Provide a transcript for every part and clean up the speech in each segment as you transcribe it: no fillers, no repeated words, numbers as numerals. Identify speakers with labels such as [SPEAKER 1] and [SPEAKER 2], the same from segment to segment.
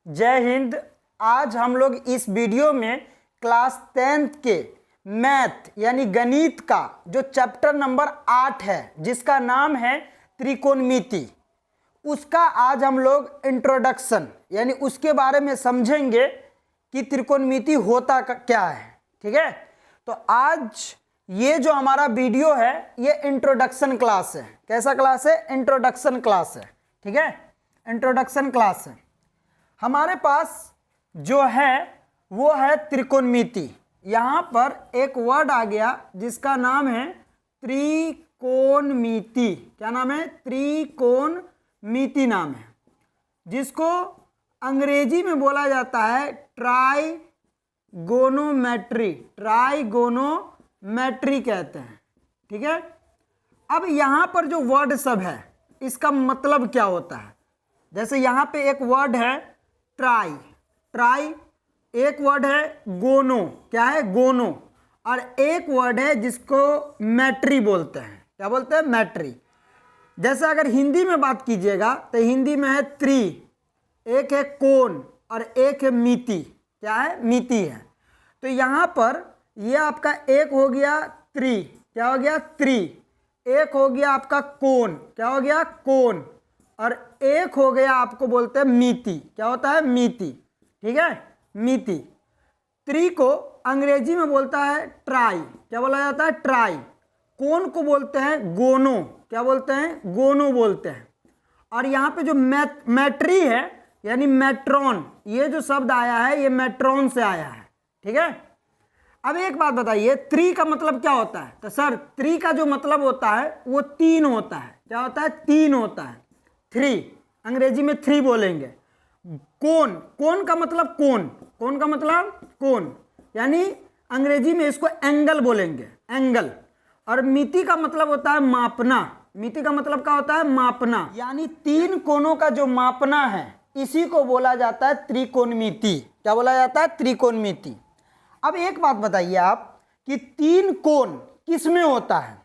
[SPEAKER 1] जय हिंद। आज हम लोग इस वीडियो में क्लास 10th के मैथ यानी गणित का जो चैप्टर नंबर 8 है जिसका नाम है त्रिकोणमिति, उसका आज हम लोग इंट्रोडक्शन यानी उसके बारे में समझेंगे कि त्रिकोणमिति होता क्या है। ठीक है, तो आज ये जो हमारा वीडियो है ये इंट्रोडक्शन क्लास है। कैसा क्लास है? इंट्रोडक्शन क्लास है। ठीक है, इंट्रोडक्शन क्लास है। हमारे पास जो है वो है त्रिकोणमिति। यहाँ पर एक वर्ड आ गया जिसका नाम है त्रिकोणमिति। क्या नाम है? त्रिकोणमिति नाम है, जिसको अंग्रेजी में बोला जाता है ट्राइगोनोमेट्री। ट्राइगोनोमेट्री कहते हैं। ठीक है, अब यहाँ पर जो वर्ड सब है इसका मतलब क्या होता है? जैसे यहाँ पे एक वर्ड है ट्राई, एक वर्ड है गोनो। क्या है? गोनो। और एक वर्ड है जिसको मैट्री बोलते हैं। क्या बोलते हैं? मैट्री। जैसे अगर हिंदी में बात कीजिएगा तो हिंदी में है त्रि, एक है कोण और एक है मिति। क्या है? मिति है। तो यहाँ पर ये आपका एक हो गया त्रि। क्या हो गया? त्रि। एक हो गया आपका कोण। क्या हो गया? कोण। और एक हो गया आपको बोलते हैं मिति। क्या होता है? मिति। ठीक है, मिति। त्रि को अंग्रेजी में बोलता है ट्राई। क्या बोला जाता है? ट्राई। कोण को बोलते हैं गोनो। क्या बोलते हैं? गोनो बोलते हैं। और यहाँ पे जो मैट्री है यानी मेट्रॉन, ये जो शब्द आया है ये मेट्रॉन से आया है। ठीक है, अब एक बात बताइए, त्रि का मतलब क्या होता है? तो सर त्रि का जो मतलब होता है वो तीन होता है। क्या होता है? तीन होता है। थ्री, अंग्रेजी में थ्री बोलेंगे। कोण, कोण का मतलब कोण, कोण का मतलब कोण, यानी अंग्रेजी में इसको एंगल बोलेंगे, एंगल। और मिति का मतलब होता है मापना। मिति का मतलब क्या होता है? मापना। यानी तीन कोणों का जो मापना है इसी को बोला जाता है त्रिकोणमिति। क्या बोला जाता है? त्रिकोणमिति। अब एक बात बताइए आप कि तीन कोण किस में होता है?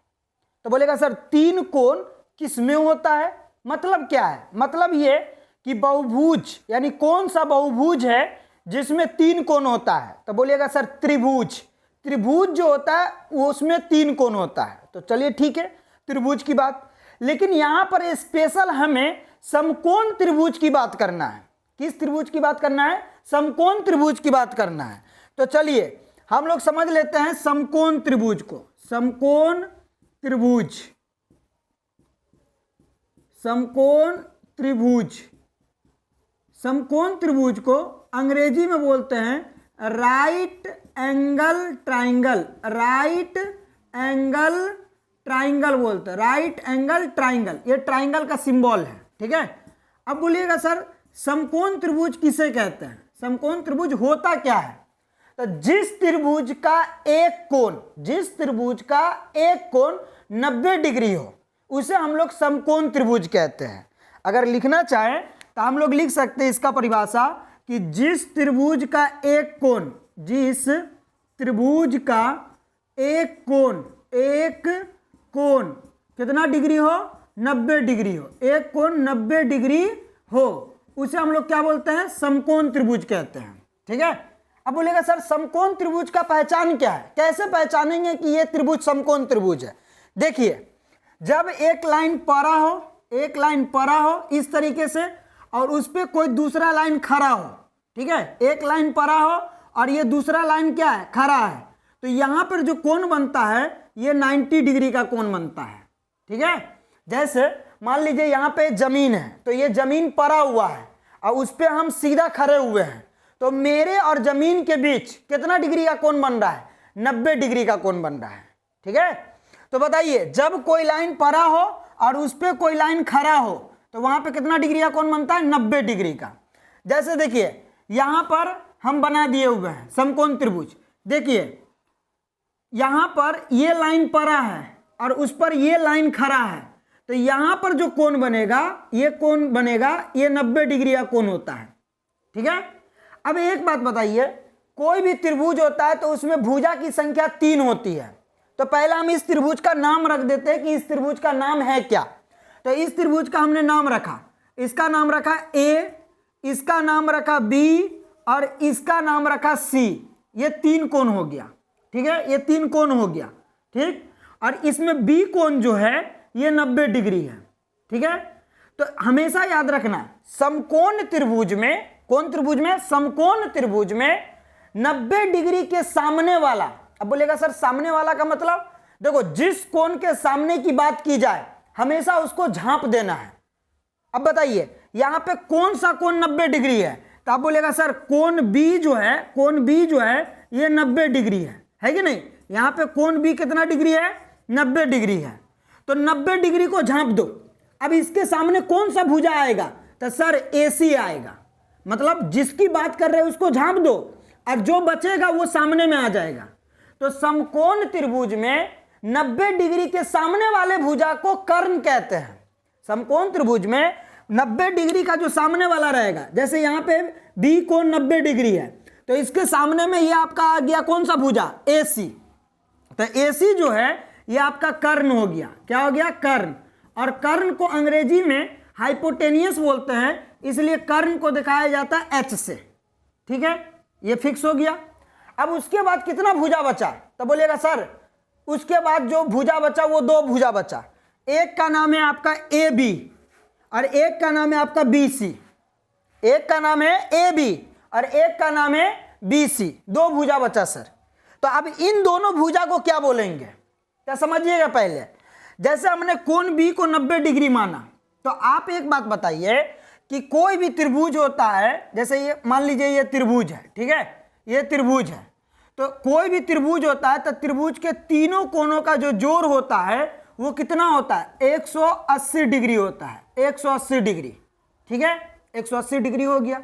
[SPEAKER 1] तो बोलेगा सर तीन कोण किस में होता है, मतलब क्या है? मतलब ये कि बहुभुज, यानी कौन सा बहुभुज है जिसमें तीन कोण होता है? तो बोलिएगा सर त्रिभुज। त्रिभुज जो होता है वो उसमें तीन कोण होता है। तो चलिए ठीक है, त्रिभुज की बात। लेकिन यहाँ पर स्पेशल हमें समकोण त्रिभुज की बात करना है। किस त्रिभुज की बात करना है? समकोण त्रिभुज की बात करना है। तो चलिए हम लोग समझ लेते हैं समकोण त्रिभुज को। समकोण त्रिभुज, समकोण त्रिभुज, समकोण त्रिभुज को अंग्रेजी में बोलते हैं right angle triangle. Right angle triangle बोलते हैं, राइट एंगल ट्राइंगल। ये ट्राइंगल का सिंबल है। ठीक है, अब बोलिएगा सर समकोण त्रिभुज किसे कहते हैं? समकोण त्रिभुज होता क्या है? तो जिस त्रिभुज का एक कोण, जिस त्रिभुज का एक कोण 90 डिग्री हो उसे हम लोग समकोण त्रिभुज कहते हैं। अगर लिखना चाहें तो हम लोग लिख सकते हैं इसका परिभाषा कि जिस त्रिभुज का एक कोण, जिस त्रिभुज का एक कोण, एक कोण कितना डिग्री हो? 90 डिग्री हो। एक कोण 90 डिग्री हो उसे हम लोग क्या बोलते हैं? समकोण त्रिभुज कहते हैं। ठीक है, अब बोलेगा सर समकोण त्रिभुज का पहचान क्या है? कैसे पहचानेंगे कि ये त्रिभुज समकोण त्रिभुज है? देखिए, जब एक लाइन परा हो, एक लाइन परा हो इस तरीके से और उस पर कोई दूसरा लाइन खड़ा हो। ठीक है, एक लाइन परा हो और ये दूसरा लाइन क्या है? खड़ा है। तो यहाँ पर जो कोण बनता है ये 90 डिग्री का कोण बनता है। ठीक है, जैसे मान लीजिए यहाँ पे जमीन है तो ये जमीन परा हुआ है और उस पर हम सीधा खड़े हुए हैं, तो मेरे और जमीन के बीच कितना डिग्री का कोण बन रहा है? 90 डिग्री का कोण बन रहा है। ठीक है, तो बताइए जब कोई लाइन परा हो और उस पर कोई लाइन खड़ा हो तो वहां पे कितना डिग्री का कोण बनता है? 90 डिग्री का। जैसे देखिए यहां पर हम बना दिए हुए हैं समकोण त्रिभुज। देखिए यहां पर ये लाइन परा है और उस पर ये लाइन खड़ा है, तो यहां पर जो कोण बनेगा, ये कोण बनेगा, ये 90 डिग्री का कोण होता है। ठीक है, अब एक बात बताइए, कोई भी त्रिभुज होता है तो उसमें भुजा की संख्या 3 होती है। तो पहला हम इस त्रिभुज का नाम रख देते हैं कि इस त्रिभुज का नाम है क्या। तो इस त्रिभुज का हमने नाम रखा, इसका नाम रखा ए, इसका नाम रखा बी और इसका नाम रखा सी, ये 3 कोण हो गया। ठीक है, ये 3 कोण हो गया। ठीक, और इसमें बी कोण जो है ये 90 डिग्री है। ठीक है, तो हमेशा याद रखना समकोण त्रिभुज में, कौन त्रिभुज में, समकोण त्रिभुज में 90 डिग्री के सामने वाला, अब बोलेगा सर सामने वाला का मतलब, देखो जिस कोण के सामने की बात की जाए हमेशा उसको झांप देना है। अब बताइए यहां पे कौन सा कोण 90 डिग्री है, तो आप बोलेगा सर कोण बी जो है, कोण बी जो है ये 90 डिग्री है कि नहीं। यहां पे कोण बी कितना डिग्री है, 90 डिग्री है, तो 90 डिग्री को झांप दो। अब इसके सामने कौन सा भुजा आएगा, तो सर AC आएगा, मतलब जिसकी बात कर रहे हैं उसको झांप दो और जो बचेगा वो सामने में आ जाएगा। तो समकोण त्रिभुज में 90 डिग्री के सामने वाले भुजा को कर्ण कहते हैं। समकोण त्रिभुज में 90 डिग्री का जो सामने वाला रहेगा, जैसे यहाँ पे बी कोण 90 डिग्री है, तो इसके सामने में ये आपका आ गया कौन सा भुजा, AC। तो AC जो है ये आपका कर्ण हो गया। क्या हो गया, कर्ण। और कर्ण को अंग्रेजी में हाइपोटेनियस बोलते हैं, इसलिए कर्ण को दिखाया जाता है H से। ठीक है, ये फिक्स हो गया। अब उसके बाद कितना भुजा बचा, तो बोलिएगा सर उसके बाद जो भुजा बचा वो 2 भुजा बचा, एक का नाम है आपका AB और एक का नाम है आपका BC। एक का नाम है AB और एक का नाम है BC, 2 भुजा बचा सर। तो अब इन दोनों भुजा को क्या बोलेंगे, क्या समझिएगा। पहले जैसे हमने कोण B को 90 डिग्री माना, तो आप एक बात बताइए कि कोई भी त्रिभुज होता है, जैसे ये मान लीजिए ये त्रिभुज है, ठीक है, ये त्रिभुज है, तो कोई भी त्रिभुज होता है तो त्रिभुज के तीनों कोणों का जो जोड़ होता है वो कितना होता है, 180 डिग्री होता है, 180 डिग्री। ठीक है, 180 डिग्री हो गया,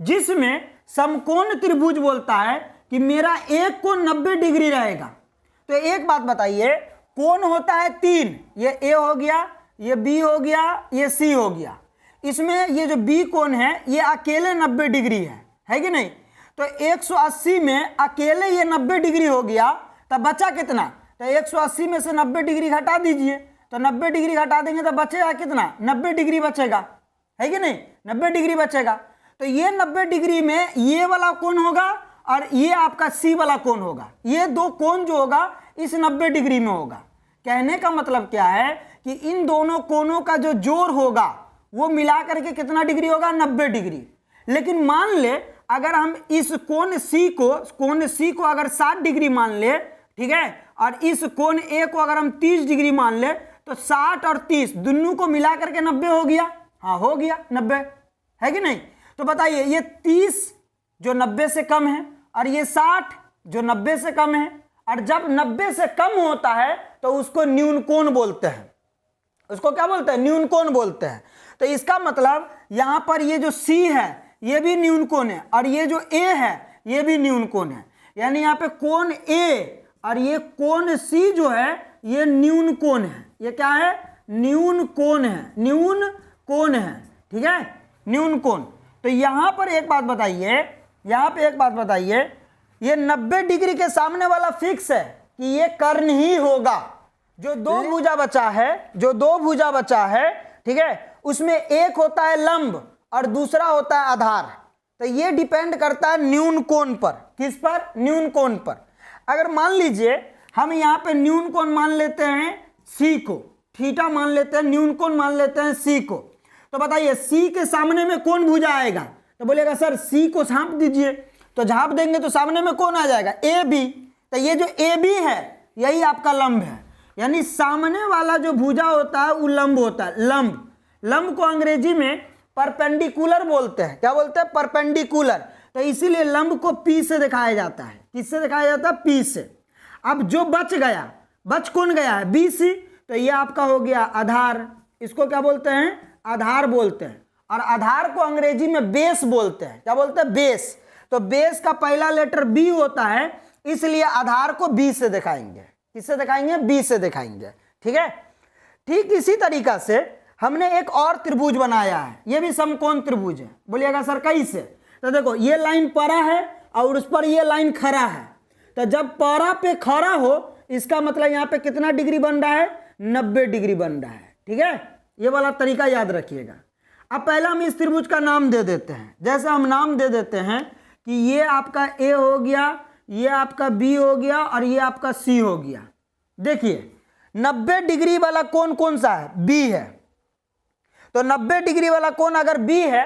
[SPEAKER 1] जिसमें समकोण त्रिभुज बोलता है कि मेरा एक कोण 90 डिग्री रहेगा। तो एक बात बताइए, कोण होता है 3, ये A हो गया, ये B हो गया, ये C हो गया। इसमें ये जो B कोण है ये अकेले 90 डिग्री है कि नहीं। तो 180 में अकेले ये 90 डिग्री हो गया, तब बचा कितना, तो 180 में से 90 डिग्री घटा दीजिए, तो 90 डिग्री घटा देंगे तो बचेगा कितना, 90 डिग्री बचेगा, है कि नहीं, 90 डिग्री बचेगा। तो ये 90 डिग्री में ये वाला कोण होगा और ये आपका C वाला कोण होगा, ये 2 कोण जो होगा इस 90 डिग्री में होगा। कहने का मतलब क्या है कि इन दोनों कोणों का जो जोड़ होगा वो मिला करके कितना डिग्री होगा, 90 डिग्री। लेकिन मान ले अगर हम इस कोण C को अगर 60 डिग्री मान ले, ठीक है, और इस कोण A को अगर हम 30 डिग्री मान ले, तो 60 और 30 दोनों को मिला करके 90 हो गया। हाँ हो गया 90, है कि नहीं। तो बताइए ये 30 जो 90 से कम है और ये 60 जो 90 से कम है, और जब 90 से कम होता है तो उसको न्यून कोण बोलते हैं। उसको क्या बोलते हैं, न्यून कोण बोलते हैं। तो इसका मतलब यहां पर ये जो C है ये भी न्यून कोण है और ये जो A है ये भी न्यून कोण है, यानी यहाँ पे कोण A और ये कोण C जो है ये न्यून कोण है। ये क्या है, न्यून कोण है, न्यून कोण है। ठीक है, न्यून कोण। तो यहाँ पर एक बात बताइए, यहाँ पे एक बात बताइए, ये 90 डिग्री के सामने वाला फिक्स है कि ये कर्ण ही होगा। जो 2 भुजा बचा है, जो 2 भुजा बचा है, ठीक है, उसमें एक होता है लंब और दूसरा होता है आधार। तो ये डिपेंड करता है न्यून कोण पर। किस पर, न्यून कोण पर। अगर मान लीजिए हम यहाँ पे न्यून कोण मान लेते हैं C को, थीटा मान लेते हैं, न्यून कोण मान लेते हैं C को, तो बताइए C के सामने में कौन भुजा आएगा, तो बोलेगा सर C को झांप दीजिए, तो झांप देंगे तो सामने में कौन आ जाएगा, AB। तो ये जो AB है यही आपका लंब है, यानी सामने वाला जो भुजा होता है वो लंब होता है। लंब, लंब को अंग्रेजी में परपेंडिकुलर बोलते हैं। क्या बोलते हैं, परपेंडिकुलर। तो इसीलिए लंब को P से दिखाया जाता है। किससे दिखाया जाता है, P से। अब जो बच गया, बच कौन गया है, BC, तो ये आपका हो गया आधार। इसको क्या बोलते हैं, आधार बोलते हैं। और आधार को अंग्रेजी में बेस बोलते हैं। क्या बोलते हैं, बेस। तो बेस का पहला लेटर B होता है, इसलिए आधार को B से दिखाएंगे। किससे दिखाएंगे, B से दिखाएंगे। ठीक है, ठीक इसी तरीका से हमने एक और त्रिभुज बनाया है, ये भी समकोण त्रिभुज है। बोलिएगा सर कैसे, तो देखो ये लाइन परा है और उस पर ये लाइन खड़ा है। तो जब परा पे खड़ा हो इसका मतलब यहाँ पे कितना डिग्री बन रहा है, 90 डिग्री बन रहा है। ठीक है, ये वाला तरीका याद रखिएगा। अब पहला हम इस त्रिभुज का नाम दे देते हैं। जैसे हम नाम दे देते हैं कि ये आपका ए हो गया, ये आपका बी हो गया और ये आपका सी हो गया। देखिए 90 डिग्री वाला कोण कौन सा है? बी है। तो 90 डिग्री वाला कोण अगर बी है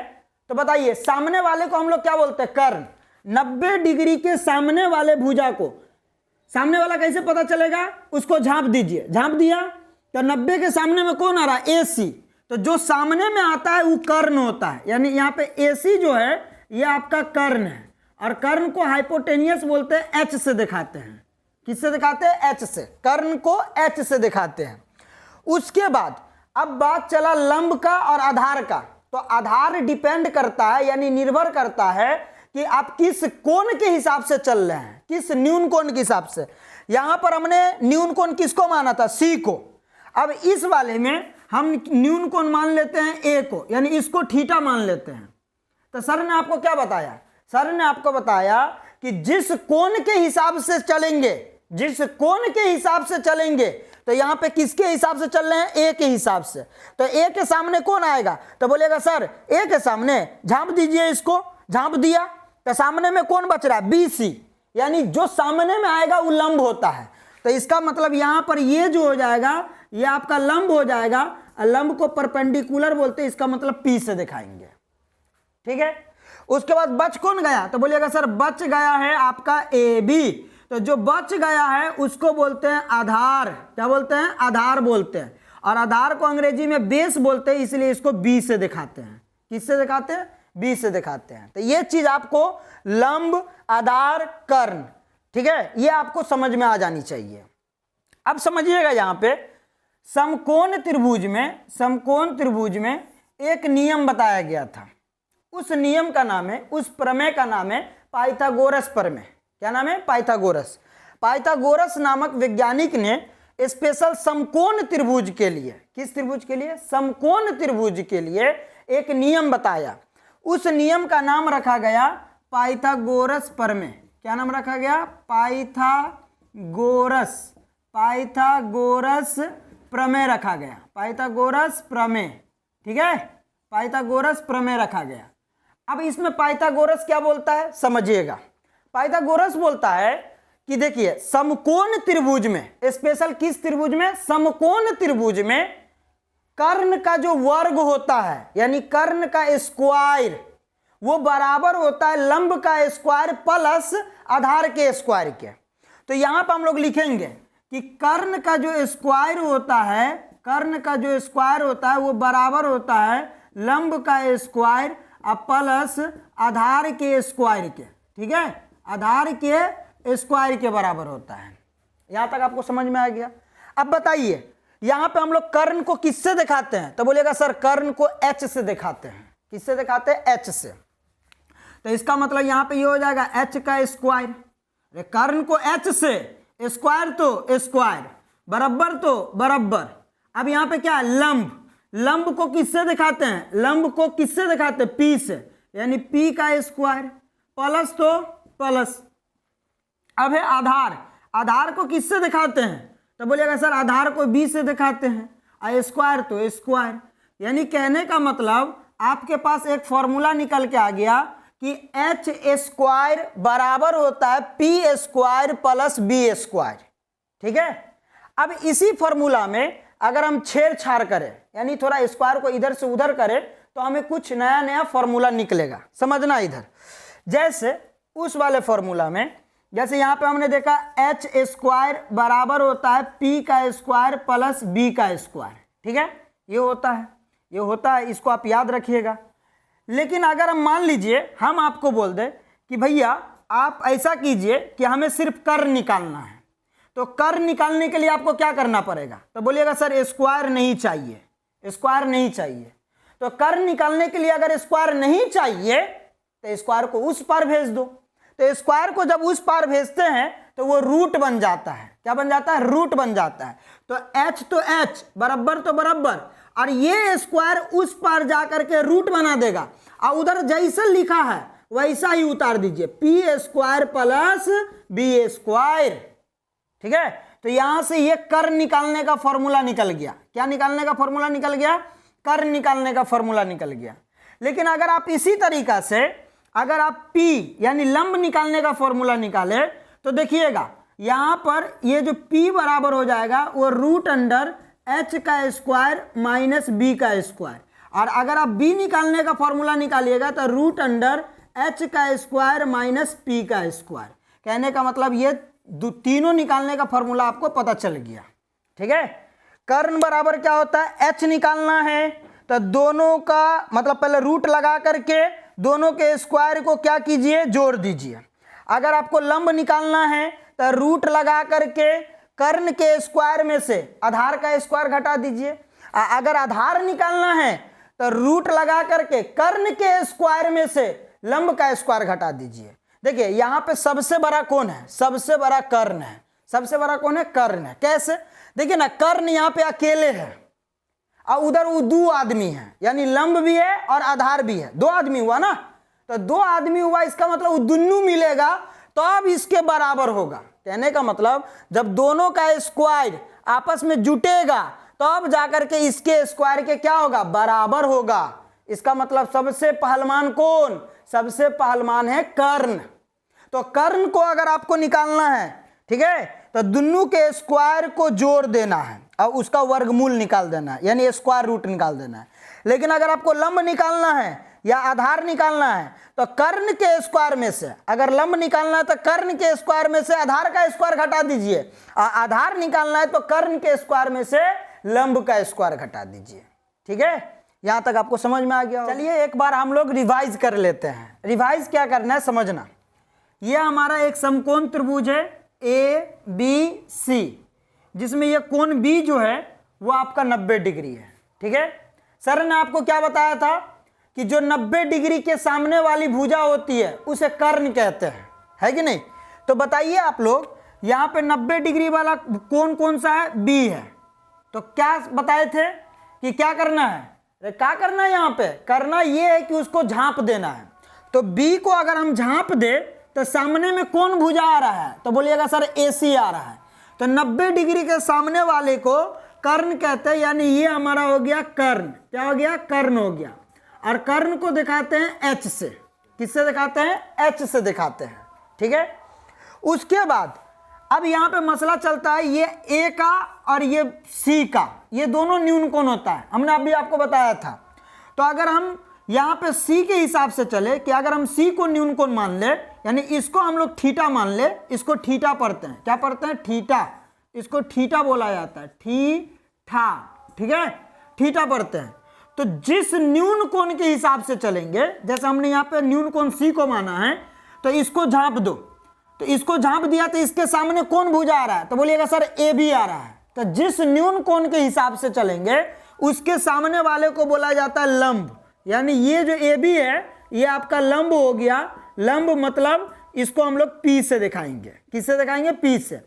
[SPEAKER 1] तो बताइए सामने वाले को हम लोग क्या बोलते हैं? कर्ण। 90 डिग्री के सामने वाले भुजा को, सामने वाला कैसे पता चलेगा? उसको झांप दीजिए, झांप दिया तो 90 के सामने में कौन आ रहा है? ए सी। तो जो सामने में आता है वो कर्ण होता है, यानी यहाँ पे ए सी जो है ये आपका कर्ण है। और कर्ण को हाइपोटेनियस बोलते हैं, एच से दिखाते हैं। किससे दिखाते हैं? एच से। कर्ण को एच से दिखाते हैं। उसके बाद अब बात चला लंब का और आधार का। तो आधार डिपेंड करता है, यानी निर्भर करता है कि आप किस कोण के हिसाब से चल रहे हैं, किस न्यून कोण के हिसाब से। यहां पर हमने न्यून कोण किसको माना था? सी को। अब इस वाले में हम न्यून कोण मान लेते हैं ए को, यानी इसको थीटा मान लेते हैं। तो सर ने आपको क्या बताया? सर ने आपको बताया कि जिस कोण के हिसाब से चलेंगे, जिस कोण के हिसाब से चलेंगे, तो यहां पे किसके हिसाब से चल रहे हैं? ए के हिसाब से। तो ए के सामने कौन आएगा? तो बोलेगा सर ए के सामने झांप दीजिए, इसको झांप दिया तो सामने में कौन बच रहा है? B C. यानी जो सामने में आएगा वो लंब होता है। तो इसका मतलब यहां पर ये जो हो जाएगा ये आपका लंब हो जाएगा, और लंब को परपेंडिकुलर बोलते हैं, इसका मतलब पी से दिखाएंगे। ठीक है। उसके बाद बच कौन गया? तो बोलिएगा सर बच गया है आपका ए बी। तो जो बच गया है उसको बोलते हैं आधार। क्या बोलते हैं? आधार बोलते हैं। और आधार को अंग्रेजी में बेस बोलते हैं, इसलिए इसको बी से दिखाते हैं। किससे दिखाते हैं? बी से दिखाते हैं। तो ये चीज आपको लंब, आधार, कर्ण, ठीक है, ये आपको समझ में आ जानी चाहिए। अब समझिएगा यहां पे समकोण त्रिभुज में, समकोण त्रिभुज में एक नियम बताया गया था। उस नियम का नाम है, उस प्रमेय का नाम है पाइथागोरस प्रमेय। क्या नाम है? पाइथागोरस। पाइथागोरस नामक वैज्ञानिक ने स्पेशल समकोण त्रिभुज के लिए, किस त्रिभुज के लिए? समकोण त्रिभुज के लिए एक नियम बताया। उस नियम का नाम रखा गया पाइथागोरस प्रमेय। क्या नाम रखा गया? पाइथागोरस, पाइथागोरस प्रमेय रखा गया। पाइथागोरस प्रमेय, ठीक है, पाइथागोरस प्रमेय रखा गया। अब इसमें पाइथागोरस क्या बोलता है समझिएगा। पाइथागोरस बोलता है कि देखिए समकोण त्रिभुज में, स्पेशल किस त्रिभुज में? समकोण त्रिभुज में कर्ण का जो वर्ग होता है, यानी कर्ण का स्क्वायर, वो बराबर होता है लंब का स्क्वायर प्लस आधार के स्क्वायर के। तो यहां पर हम लोग लिखेंगे कि कर्ण का जो स्क्वायर होता है, कर्ण का जो स्क्वायर होता है वो बराबर होता है लंब का स्क्वायर प्लस आधार के स्क्वायर के। ठीक है, आधार के स्क्वायर के बराबर होता है। यहां तक आपको समझ में आ गया। अब बताइए यहां पे हम लोग कर्ण को किससे दिखाते हैं? तो बोलेगा सर कर्ण को एच से दिखाते हैं। किससे दिखाते हैं? एच से। तो इसका मतलब यहां पे ये हो जाएगा एच का स्क्वायर। कर्ण को एच से, स्क्वायर तो स्क्वायर, बराबर तो बराबर। अब यहां पे क्या है? लंब। लंब को किससे दिखाते हैं? लंब को किससे दिखाते हैं? पी से, यानी पी का स्क्वायर प्लस तो प्लस। अब है आधार। आधार को किससे दिखाते हैं? तो बोलिएगा सर आधार को बी से दिखाते हैं, और स्क्वायर तो स्क्वायर। यानी कहने का मतलब आपके पास एक फॉर्मूला निकल के आ गया कि एच स्क्वायर बराबर होता है P square plus B square. ठीक है। अब इसी फॉर्मूला में अगर हम छेड़छाड़ करें, यानी थोड़ा स्क्वायर को इधर से उधर करें, तो हमें कुछ नया नया फॉर्मूला निकलेगा। समझना इधर, जैसे उस वाले फॉर्मूला में, जैसे यहां पे हमने देखा एच स्क्वायर बराबर होता है पी का स्क्वायर प्लस बी का स्क्वायर। ठीक है, ये होता है, ये होता है, इसको आप याद रखिएगा। लेकिन अगर हम मान लीजिए हम आपको बोल दें कि भैया आप ऐसा कीजिए कि हमें सिर्फ कर्ण निकालना है, तो कर्ण निकालने के लिए आपको क्या करना पड़ेगा? तो बोलिएगा सर स्क्वायर नहीं चाहिए, स्क्वायर नहीं चाहिए। तो कर्ण निकालने के लिए अगर स्क्वायर नहीं चाहिए तो स्क्वायर को उस पार भेज दो। तो स्क्वायर को जब उस पार भेजते हैं तो वो रूट बन जाता है। क्या बन जाता है? रूट बन जाता है। तो एच बराबर तो बराबर, और ये स्क्वायर उस पार जाकर के रूट बना देगा, और उधर जैसे लिखा है वैसा ही उतार दीजिए, P square plus B square. ठीक है, तो यहां से ये कर्ण निकालने का फॉर्मूला निकल गया। क्या निकालने का फॉर्मूला निकल गया? कर्ण निकालने का फॉर्मूला निकल गया। लेकिन अगर आप इसी तरीका से अगर आप P यानी लंब निकालने का फॉर्मूला निकाले तो देखिएगा यहाँ पर ये जो P बराबर हो जाएगा वो रूट अंडर h का स्क्वायर माइनस b का स्क्वायर, और अगर आप b निकालने का फॉर्मूला निकालिएगा तो रूट अंडर h का स्क्वायर माइनस p का स्क्वायर। कहने का मतलब ये तीनों निकालने का फॉर्मूला आपको पता चल गया। ठीक है, कर्ण बराबर क्या होता है, h निकालना है तो दोनों का मतलब पहले रूट लगा करके दोनों के स्क्वायर को क्या कीजिए, जोड़ दीजिए। अगर आपको लंब निकालना है तो रूट लगा करके कर्ण के स्क्वायर में से आधार का स्क्वायर घटा दीजिए। अगर आधार निकालना है तो रूट लगा करके कर्ण के स्क्वायर में से लंब का स्क्वायर घटा दीजिए। देखिए यहाँ पे सबसे बड़ा कौन है, सबसे बड़ा कर्ण है। सबसे बड़ा कौन है, कर्ण है। कैसे, देखिए ना, कर्ण यहाँ पे अकेले है और उधर वो दो आदमी है, यानी लंब भी है और आधार भी है, दो आदमी हुआ ना। तो दो आदमी हुआ, इसका मतलब वो दोनों मिलेगा तो अब इसके बराबर होगा। कहने का मतलब जब दोनों का स्क्वायर आपस में जुटेगा तो अब जाकर के इसके स्क्वायर के क्या होगा, बराबर होगा। इसका मतलब सबसे पहलवान कौन, सबसे पहलवान है कर्ण। तो कर्ण को अगर आपको निकालना है, ठीक है, तो दोनों के स्क्वायर को जोड़ देना है और उसका वर्गमूल निकाल देना है, यानी स्क्वायर रूट निकाल देना है। लेकिन अगर आपको लंब निकालना है या आधार निकालना है तो कर्ण के स्क्वायर में से, अगर लंब निकालना है तो कर्ण के स्क्वायर में से आधार का स्क्वायर घटा दीजिए, और आधार निकालना है तो कर्ण के स्क्वायर में से लंब का स्क्वायर घटा दीजिए। ठीक है, यहां तक आपको समझ में आ गया। चलिए एक बार हम लोग रिवाइज कर लेते हैं। रिवाइज क्या करना है, समझना। यह हमारा एक समकोण त्रिभुज है ABC, जिसमें यह कोण B जो है वो आपका 90 डिग्री है। ठीक है, सर ने आपको क्या बताया था कि जो 90 डिग्री के सामने वाली भुजा होती है उसे कर्ण कहते हैं, है कि नहीं। तो बताइए आप लोग, यहाँ पे 90 डिग्री वाला कोण कौन सा है, B है। तो क्या बताए थे कि क्या करना है, क्या करना है, यहाँ पे करना ये है कि उसको झांप देना है। तो B को अगर हम झांप दे तो सामने में कौन भुजा आ रहा है, तो बोलिएगा सर AC आ रहा है। तो 90 डिग्री के सामने वाले को कर्ण कहते हैं, यानी ये हमारा हो गया कर्ण। क्या हो गया, कर्ण हो गया। और कर्ण को दिखाते हैं H से। किससे दिखाते हैं, H से दिखाते हैं। ठीक है, उसके बाद अब यहाँ पे मसला चलता है, ये A का और ये C का, ये दोनों न्यून कोण होता है, हमने अभी आपको बताया था। तो अगर हम यहाँ पे C के हिसाब से चले कि अगर हम C को न्यून कोण मान ले, यानी इसको हम लोग थीटा मान ले, इसको थीटा पढ़ते हैं, क्या पढ़ते हैं, थीटा, इसको थीटा बोला जाता है, थीटा। ठीक है, थीटा पढ़ते हैं। तो जिस न्यून कोण के हिसाब से चलेंगे, जैसे हमने यहाँ पे न्यून कोण C को माना है, तो इसको झांप दो, तो इसको झांप दिया तो इसके सामने कौन भुजा आ रहा है, तो बोलिएगा सर AB आ रहा है। तो जिस न्यून कोण के हिसाब से चलेंगे उसके सामने वाले को बोला जाता है लंब, यानी ये जो AB है ये आपका लंब हो गया। लंब मतलब इसको हम लोग P से दिखाएंगे। किससे दिखाएंगे, P से।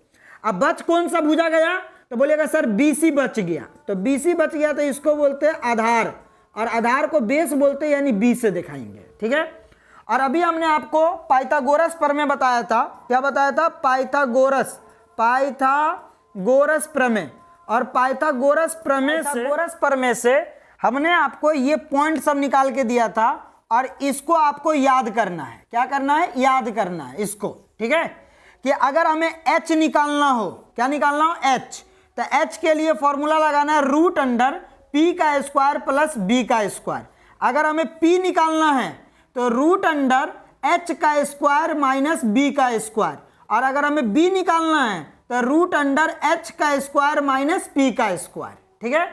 [SPEAKER 1] अब बच कौन सा भुजा गया, तो बोलिएगा सर BC बच गया। तो BC बच गया तो इसको बोलते हैं आधार, और आधार को बेस बोलते हैं, यानी B से दिखाएंगे। ठीक है, और अभी हमने आपको पाइथागोरस प्रमेय बताया था। क्या बताया था, पाइथागोरस प्रमेय। और पाइथागोरस प्रमेय से हमने आपको ये पॉइंट सब निकाल के दिया था, और इसको आपको याद करना है। क्या करना है, याद करना है इसको। ठीक है, कि अगर हमें H निकालना हो, क्या निकालना हो, H, तो H के लिए फॉर्मूला लगाना है रूट अंडर P का स्क्वायर प्लस B का स्क्वायर। अगर हमें P निकालना है तो रूट अंडर H का स्क्वायर माइनस B का स्क्वायर, और अगर हमें B निकालना है तो रूट अंडर H का स्क्वायर माइनस P का स्क्वायर। ठीक है,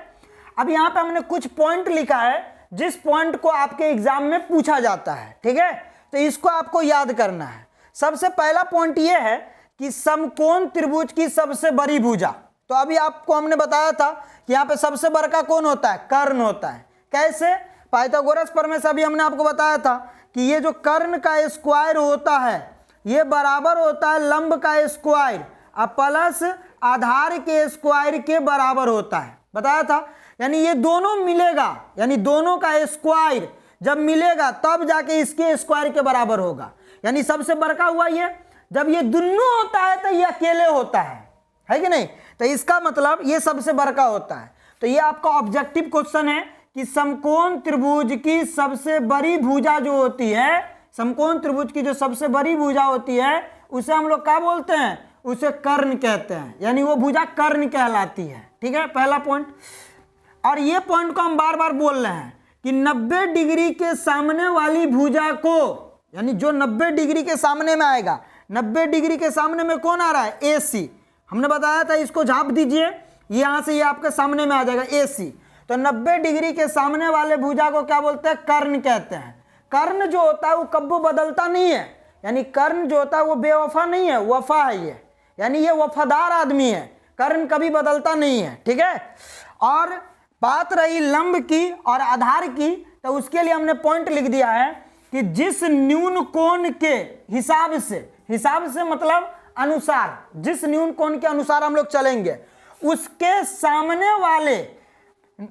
[SPEAKER 1] अब यहाँ पे हमने कुछ पॉइंट लिखा है जिस पॉइंट को आपके एग्जाम में पूछा जाता है। ठीक है, तो इसको आपको याद करना है। सबसे पहला पॉइंट ये है कि समकोण त्रिभुज की सबसे बड़ी भुजा। तो अभी आपको हमने बताया था कि यहाँ पे सबसे बड़ा कौन होता है, कर्ण होता है। कैसे, पाइथागोरस प्रमेय से अभी हमने आपको बताया था कि ये जो कर्ण का स्क्वायर होता है ये बराबर होता है लंब का स्क्वायर और प्लस आधार के स्क्वायर के बराबर होता है, बताया था। यानी ये दोनों मिलेगा, यानी दोनों का स्क्वायर जब मिलेगा तब जाके इसके स्क्वायर के बराबर होगा। यानी सबसे बड़का हुआ ये, जब ये दोनों होता है तो ये अकेले होता है कि नहीं। तो इसका मतलब ये सबसे बड़का होता है। तो ये आपका ऑब्जेक्टिव क्वेश्चन है कि समकोण त्रिभुज की सबसे बड़ी भुजा जो होती है, समकोण त्रिभुज की जो सबसे बड़ी भुजा होती है उसे हम लोग क्या बोलते हैं, उसे कर्ण कहते हैं, यानी वो भुजा कर्ण कहलाती है। ठीक है, पहला पॉइंट। और ये पॉइंट को हम बार बार बोल रहे हैं कि 90 डिग्री के सामने वाली भुजा को, यानी जो 90 डिग्री के सामने में आएगा, 90 डिग्री के सामने में कौन आ रहा है, AC। हमने बताया था इसको झाप दीजिए, यहां से ये आपके सामने में आ जाएगा AC। तो 90 डिग्री के सामने वाले भुजा को क्या बोलते हैं, कर्ण कहते हैं। कर्ण जो होता है वो कब्बो बदलता नहीं है, यानी कर्ण जो होता है वो बेवफा नहीं है, वफा है ये, यानी ये वफादार आदमी है, कर्ण कभी बदलता नहीं है। ठीक है, और बात रही लंब की और आधार की, तो उसके लिए हमने पॉइंट लिख दिया है कि जिस न्यून कोण के हिसाब से मतलब अनुसार, जिस न्यून कोण के अनुसार हम लोग चलेंगे उसके सामने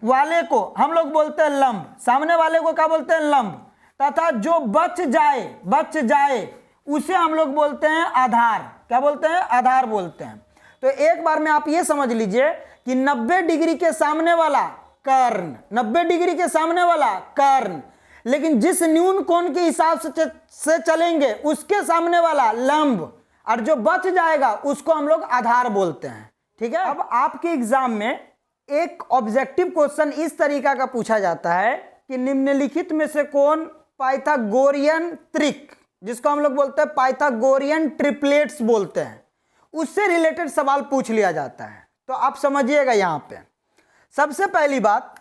[SPEAKER 1] वाले को हम लोग बोलते हैं लंब, सामने वाले को क्या बोलते हैं, लंब। तथा जो बच जाए उसे हम लोग बोलते हैं आधार। क्या बोलते हैं, आधार बोलते हैं। तो एक बार में आप ये समझ लीजिए कि 90 डिग्री के सामने वाला कर्ण, 90 डिग्री के सामने वाला कर्ण, लेकिन जिस न्यून कोण के हिसाब से चलेंगे उसके सामने वाला लंब, और जो बच जाएगा उसको हम लोग आधार बोलते हैं। ठीक है, अब आपके एग्जाम में एक ऑब्जेक्टिव क्वेश्चन इस तरीका का पूछा जाता है कि निम्नलिखित में से कौन पाइथागोरियन त्रिक, जिसको हम लोग बोलते हैं पाइथागोरियन ट्रिपलेट्स बोलते हैं, उससे रिलेटेड सवाल पूछ लिया जाता है। तो आप समझिएगा, यहां पे सबसे पहली बात,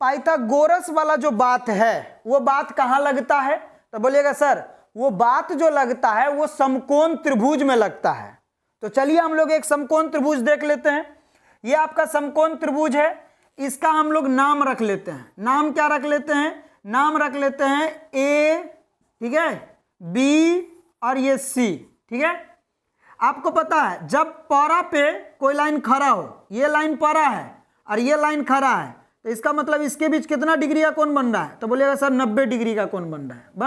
[SPEAKER 1] पाइथागोरस वाला जो बात है वो बात कहां लगता है, तो बोलिएगा सर वो बात जो लगता है वो समकोण त्रिभुज में लगता है। तो चलिए हम लोग एक समकोण त्रिभुज देख लेते हैं। ये आपका समकोण त्रिभुज है, इसका हम लोग नाम रख लेते हैं। नाम क्या रख लेते हैं, नाम रख लेते हैं A, ठीक है, B और ये C। ठीक है, आपको पता है जब पैरा पे कोई लाइन खड़ा हो, ये लाइन पैरा है और ये लाइन खड़ा है, तो इसका मतलब इसके बीच कितना डिग्री का कोण बन रहा है, तो बोलिएगा सर 90 डिग्री का कोण बन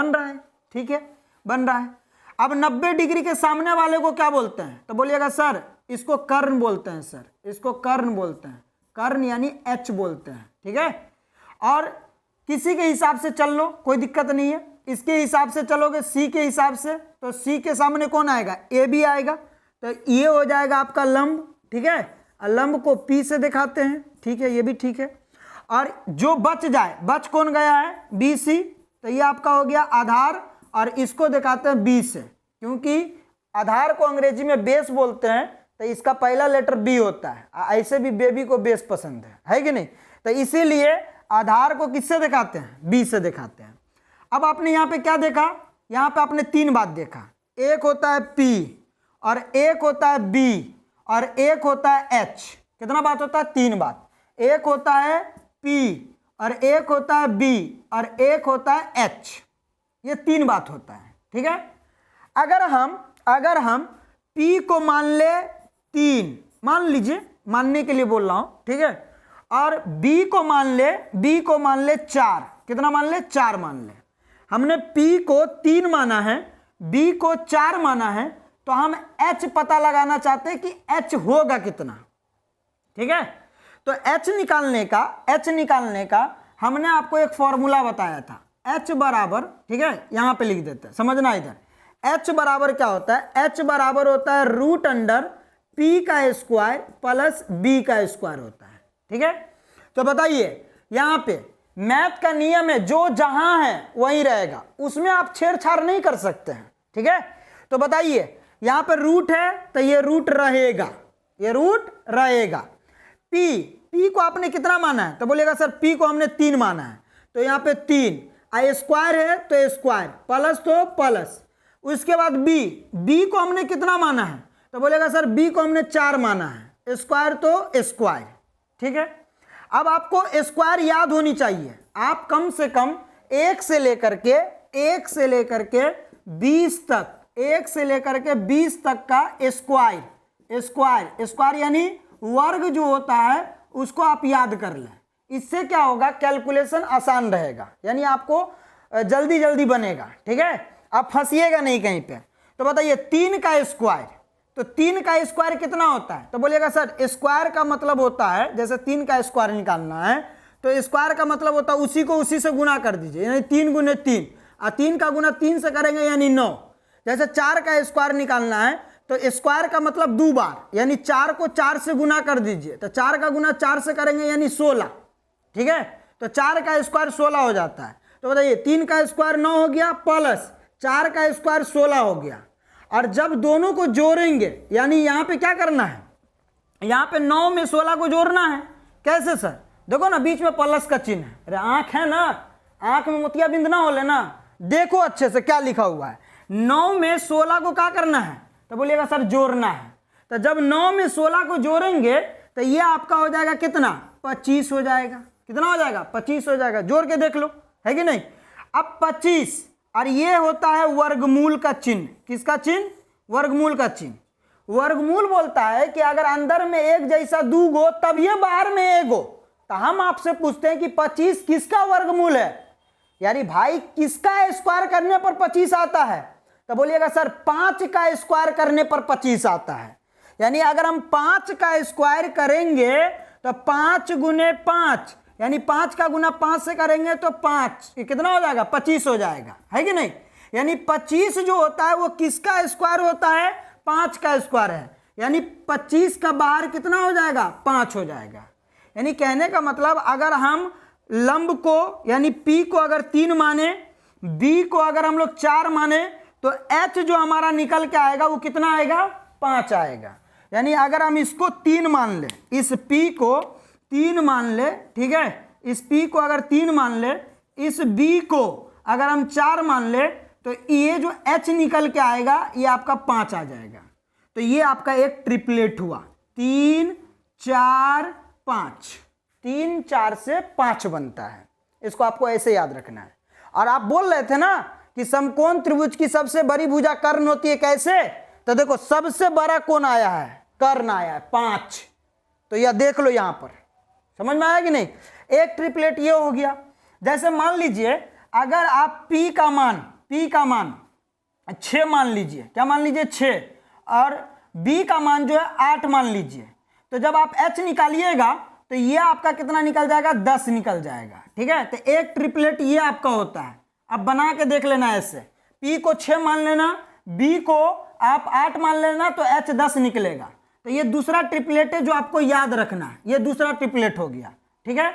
[SPEAKER 1] रहा है। ठीक है, बन रहा है। अब 90 डिग्री के सामने वाले को क्या बोलते हैं, तो बोलिएगा सर इसको कर्ण बोलते हैं, सर इसको कर्ण बोलते हैं, कर्ण यानी H बोलते हैं। ठीक है, और किसी के हिसाब से चल लो, कोई दिक्कत नहीं है। इसके हिसाब से चलोगे C के हिसाब से, तो C के सामने कौन आएगा, AB आएगा, तो ये हो जाएगा आपका लंब। ठीक है, लंब को P से दिखाते हैं। ठीक है, ये भी ठीक है। और जो बच जाए, बच कौन गया है, BC, तो ये आपका हो गया आधार, और इसको दिखाते हैं B से, क्योंकि आधार को अंग्रेजी में बेस बोलते हैं, तो इसका पहला लेटर B होता है। ऐसे भी बेबी को बेस पसंद है कि नहीं, तो इसीलिए आधार को किससे दिखाते हैं, B से दिखाते हैं। अब आपने यहाँ पे क्या देखा, यहाँ पे आपने 3 बात देखा, एक होता है P और एक होता है B और एक होता है H। कितना बात होता है, 3 बात। एक होता है P और एक होता है B और एक होता है H, ये 3 बात होता है। ठीक है, अगर हम P को मान ले 3, मान लीजिए, मानने के लिए बोल रहा हूं, ठीक है, और B को मान ले 4, कितना मान ले, 4 मान ले। हमने P को 3 माना है, B को 4 माना है, तो हम H पता लगाना चाहते हैं कि H होगा कितना। ठीक है, तो H निकालने का हमने आपको एक फॉर्मूला बताया था, H बराबर, ठीक है, यहां पे लिख देते हैं, समझना इधर। H बराबर क्या होता है, H बराबर होता है √अंडर P का स्क्वायर प्लस B का स्क्वायर होता है। ठीक है, तो बताइए, यहां पे मैथ का नियम है, जो जहां है वहीं रहेगा, उसमें आप छेड़छाड़ नहीं कर सकते हैं। ठीक है, तो बताइए, यहां पे रूट है तो ये रूट रहेगा, ये रूट रहेगा। P को आपने कितना माना है, तो बोलेगा सर P को हमने 3 माना है, तो यहाँ पे 3, स्क्वायर है तो स्क्वायर, प्लस तो प्लस। उसके बाद B को हमने कितना माना है, तो बोलेगा सर B को हमने 4 माना है, स्क्वायर तो स्क्वायर। ठीक है, अब आपको स्क्वायर याद होनी चाहिए, आप कम से कम 1 से लेकर के 20 तक, 1 से लेकर के 20 तक का स्क्वायर यानी वर्ग जो होता है उसको आप याद कर लें। इससे क्या होगा, कैलकुलेशन आसान रहेगा, यानी आपको जल्दी बनेगा। ठीक है, आप फंसिएगा नहीं कहीं पे। तो बताइए 3 का स्क्वायर, तो 3 का स्क्वायर कितना होता है, तो बोलिएगा सर स्क्वायर का मतलब होता है, जैसे 3 का स्क्वायर निकालना है तो स्क्वायर का मतलब होता है उसी को उसी से गुना कर दीजिए, यानी 3 गुने 3, और 3 का गुना 3 से करेंगे यानी 9। जैसे 4 का स्क्वायर निकालना है तो स्क्वायर का मतलब 2 बार, यानी 4 को 4 से गुना कर दीजिए, तो 4 का गुना 4 से करेंगे यानी 16। ठीक है, तो 4 का स्क्वायर 16 हो जाता है। तो बताइए 3 का स्क्वायर 9 हो गया प्लस 4 का स्क्वायर 16 हो गया। और जब दोनों को जोड़ेंगे यानी यहाँ पे क्या करना है, यहाँ पे 9 में 16 को जोड़ना है। कैसे सर? देखो ना बीच में प्लस का चिन्ह है, अरे आंख है ना, आंख में मोतिया बिंद ना हो लेना, देखो अच्छे से क्या लिखा हुआ है। 9 में 16 को क्या करना है, तो बोलिएगा सर जोड़ना है। तो जब 9 में 16 को जोड़ेंगे तो ये आपका हो जाएगा कितना, 25 हो जाएगा। कितना हो जाएगा, 25 हो जाएगा। जोड़ के देख लो, है कि नहीं। अब 25 और ये होता है वर्गमूल का चिन्ह। किसका चिन्ह? वर्गमूल का चिन्ह। वर्गमूल बोलता है कि अगर अंदर में एक जैसा 2 गो तब ये बाहर में 1 गो। तो हम आपसे पूछते हैं कि 25 किसका वर्गमूल है, यानी भाई किसका स्क्वायर करने पर 25 आता है। तो बोलिएगा सर 5 का स्क्वायर करने पर 25 आता है। यानी अगर हम 5 का स्क्वायर करेंगे तो 5 गुने 5, यानी 5 का गुना 5 से करेंगे तो 5, ये कितना हो जाएगा, 25 हो जाएगा, है कि नहीं। यानी 25 जो होता है वो किसका स्क्वायर होता है, 5 का स्क्वायर है। यानी 25 का बाहर कितना हो जाएगा, 5 हो जाएगा। यानी कहने का मतलब अगर हम लंब को यानी P को अगर 3 माने, B को अगर हम लोग 4 माने, तो H जो हमारा निकल के आएगा वो कितना आएगा, 5 आएगा। यानी अगर हम इसको 3 मान ले, इस P को 3 मान ले, ठीक है, इस P को अगर 3 मान ले, इस B को अगर हम 4 मान ले, तो ये जो H निकल के आएगा ये आपका 5 आ जाएगा। तो ये आपका एक ट्रिपलेट हुआ, 3 4 5, 3 4 से 5 बनता है। इसको आपको ऐसे याद रखना है। और आप बोल रहे थे ना कि समकोण त्रिभुज की सबसे बड़ी भुजा कर्ण होती है, कैसे? तो देखो सबसे बड़ा कोण आया है, कर्ण आया है 5। तो यह देख लो यहां पर, समझ में आया कि नहीं। एक ट्रिपलेट ये हो गया। जैसे मान लीजिए अगर आप P का मान 6 मान लीजिए, क्या मान लीजिए 6, और B का मान जो है 8 मान लीजिए, तो जब आप H निकालिएगा तो ये आपका कितना निकल जाएगा, 10 निकल जाएगा। ठीक है, तो एक ट्रिपलेट ये आपका होता है। अब बना के देख लेना ऐसे, P को 6 मान लेना, B को आप 8 मान लेना, तो H 10 निकलेगा। तो ये दूसरा ट्रिपलेट है जो आपको याद रखना है, ये दूसरा ट्रिपलेट हो गया। ठीक है,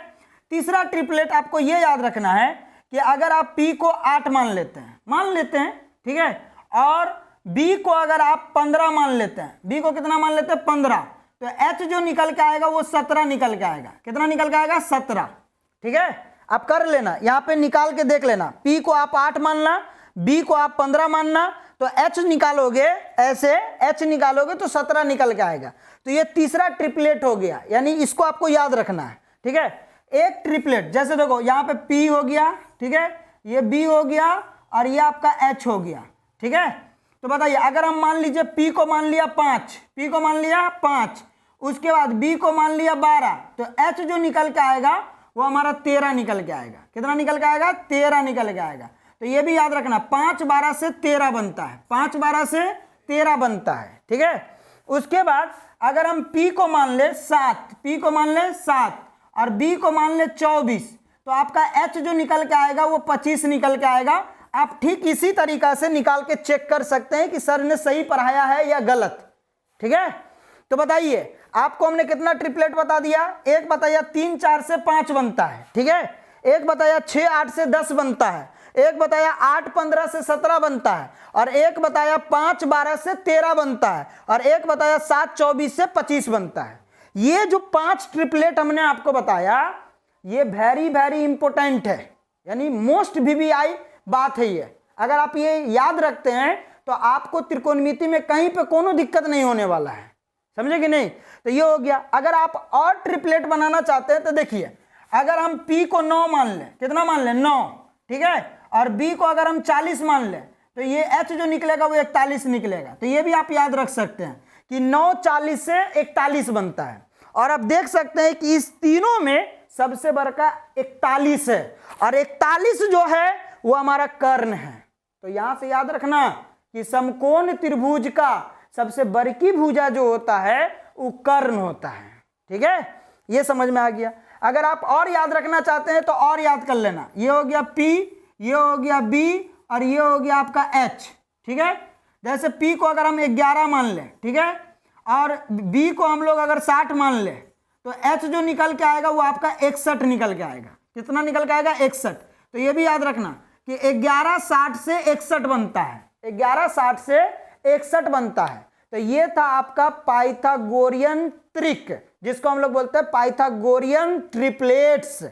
[SPEAKER 1] तीसरा ट्रिपलेट आपको ये याद रखना है कि अगर आप P को 8 मान लेते हैं, ठीक है, और B को अगर आप 15 मान लेते हैं, B को कितना मान लेते हैं, 15, तो H जो निकल के आएगा वो 17 निकल के आएगा। कितना निकल के आएगा, 17। ठीक है, आप कर लेना, यहाँ पे निकाल के देख लेना। P को आप 8 मानना, B को आप 15 मानना, तो H निकालोगे ऐसे, H निकालोगे तो 17 निकल के आएगा। तो ये तीसरा ट्रिपलेट हो गया, यानी इसको आपको याद रखना है। ठीक है, एक ट्रिपलेट जैसे देखो यहाँ पे P हो गया, ठीक है, ये B हो गया और ये आपका H हो गया। ठीक है, तो बताइए अगर हम मान लीजिए P को मान लिया 5, उसके बाद B को मान लिया 12, तो H जो निकल के आएगा वो हमारा 13 निकल के आएगा। कितना निकल के आएगा, 13 निकल के आएगा। तो ये भी याद रखना, 5 12 से 13 बनता है, 5 12 से 13 बनता है। ठीक है, उसके बाद अगर हम P को मान ले 7, और B को मान ले 24, तो आपका H जो निकल के आएगा वो 25 निकल के आएगा। आप ठीक इसी तरीका से निकाल के चेक कर सकते हैं कि सर ने सही पढ़ाया है या गलत। ठीक है, तो बताइए आपको हमने कितना ट्रिपलेट बता दिया, एक बताया 3 4 से 5 बनता है। ठीक है, एक बताया 6 8 से 10 बनता है, एक बताया 8 15 से 17 बनता है, और एक बताया 5 12 से 13 बनता है, और एक बताया 7 24 से 25 बनता है। ये जो 5 ट्रिपलेट हमने आपको बताया ये वेरी वेरी इंपॉर्टेंट है, यानी मोस्ट VVI बात है ये। अगर आप ये याद रखते हैं तो आपको त्रिकोणमिति में कहीं पे कोनो दिक्कत नहीं होने वाला है, समझे कि नहीं। तो ये हो गया। अगर आप और ट्रिपलेट बनाना चाहते हैं तो देखिए, अगर हम P को 9 मान ले, कितना मान ले, 9, ठीक है, और B को अगर हम 40 मान ले, तो ये H जो निकलेगा वो 41 निकलेगा। तो ये भी आप याद रख सकते हैं कि 9 40 से 41 बनता है। और आप देख सकते हैं कि इस तीनों में सबसे बड़ा 41 है, और 41 जो है वो हमारा कर्ण है। तो यहां से याद रखना कि समकोण त्रिभुज का सबसे बड़की भुजा जो होता है वो कर्ण होता है। ठीक है, ये समझ में आ गया। अगर आप और याद रखना चाहते हैं तो और याद कर लेना, ये हो गया P, ये हो गया B और ये हो गया आपका H, ठीक है। जैसे P को अगर हम 11 मान लें, ठीक है, और B को हम लोग अगर 60 मान लें, तो H जो निकल के आएगा वो आपका 61 निकल के आएगा। कितना निकल के आएगा? 61। तो ये भी याद रखना कि 11 60 से 61 बनता है, 11 60 से 61 बनता है। तो ये था आपका पाइथागोरियन ट्रिक, जिसको हम लोग बोलते हैं पाइथागोरियन ट्रिपलेट्स।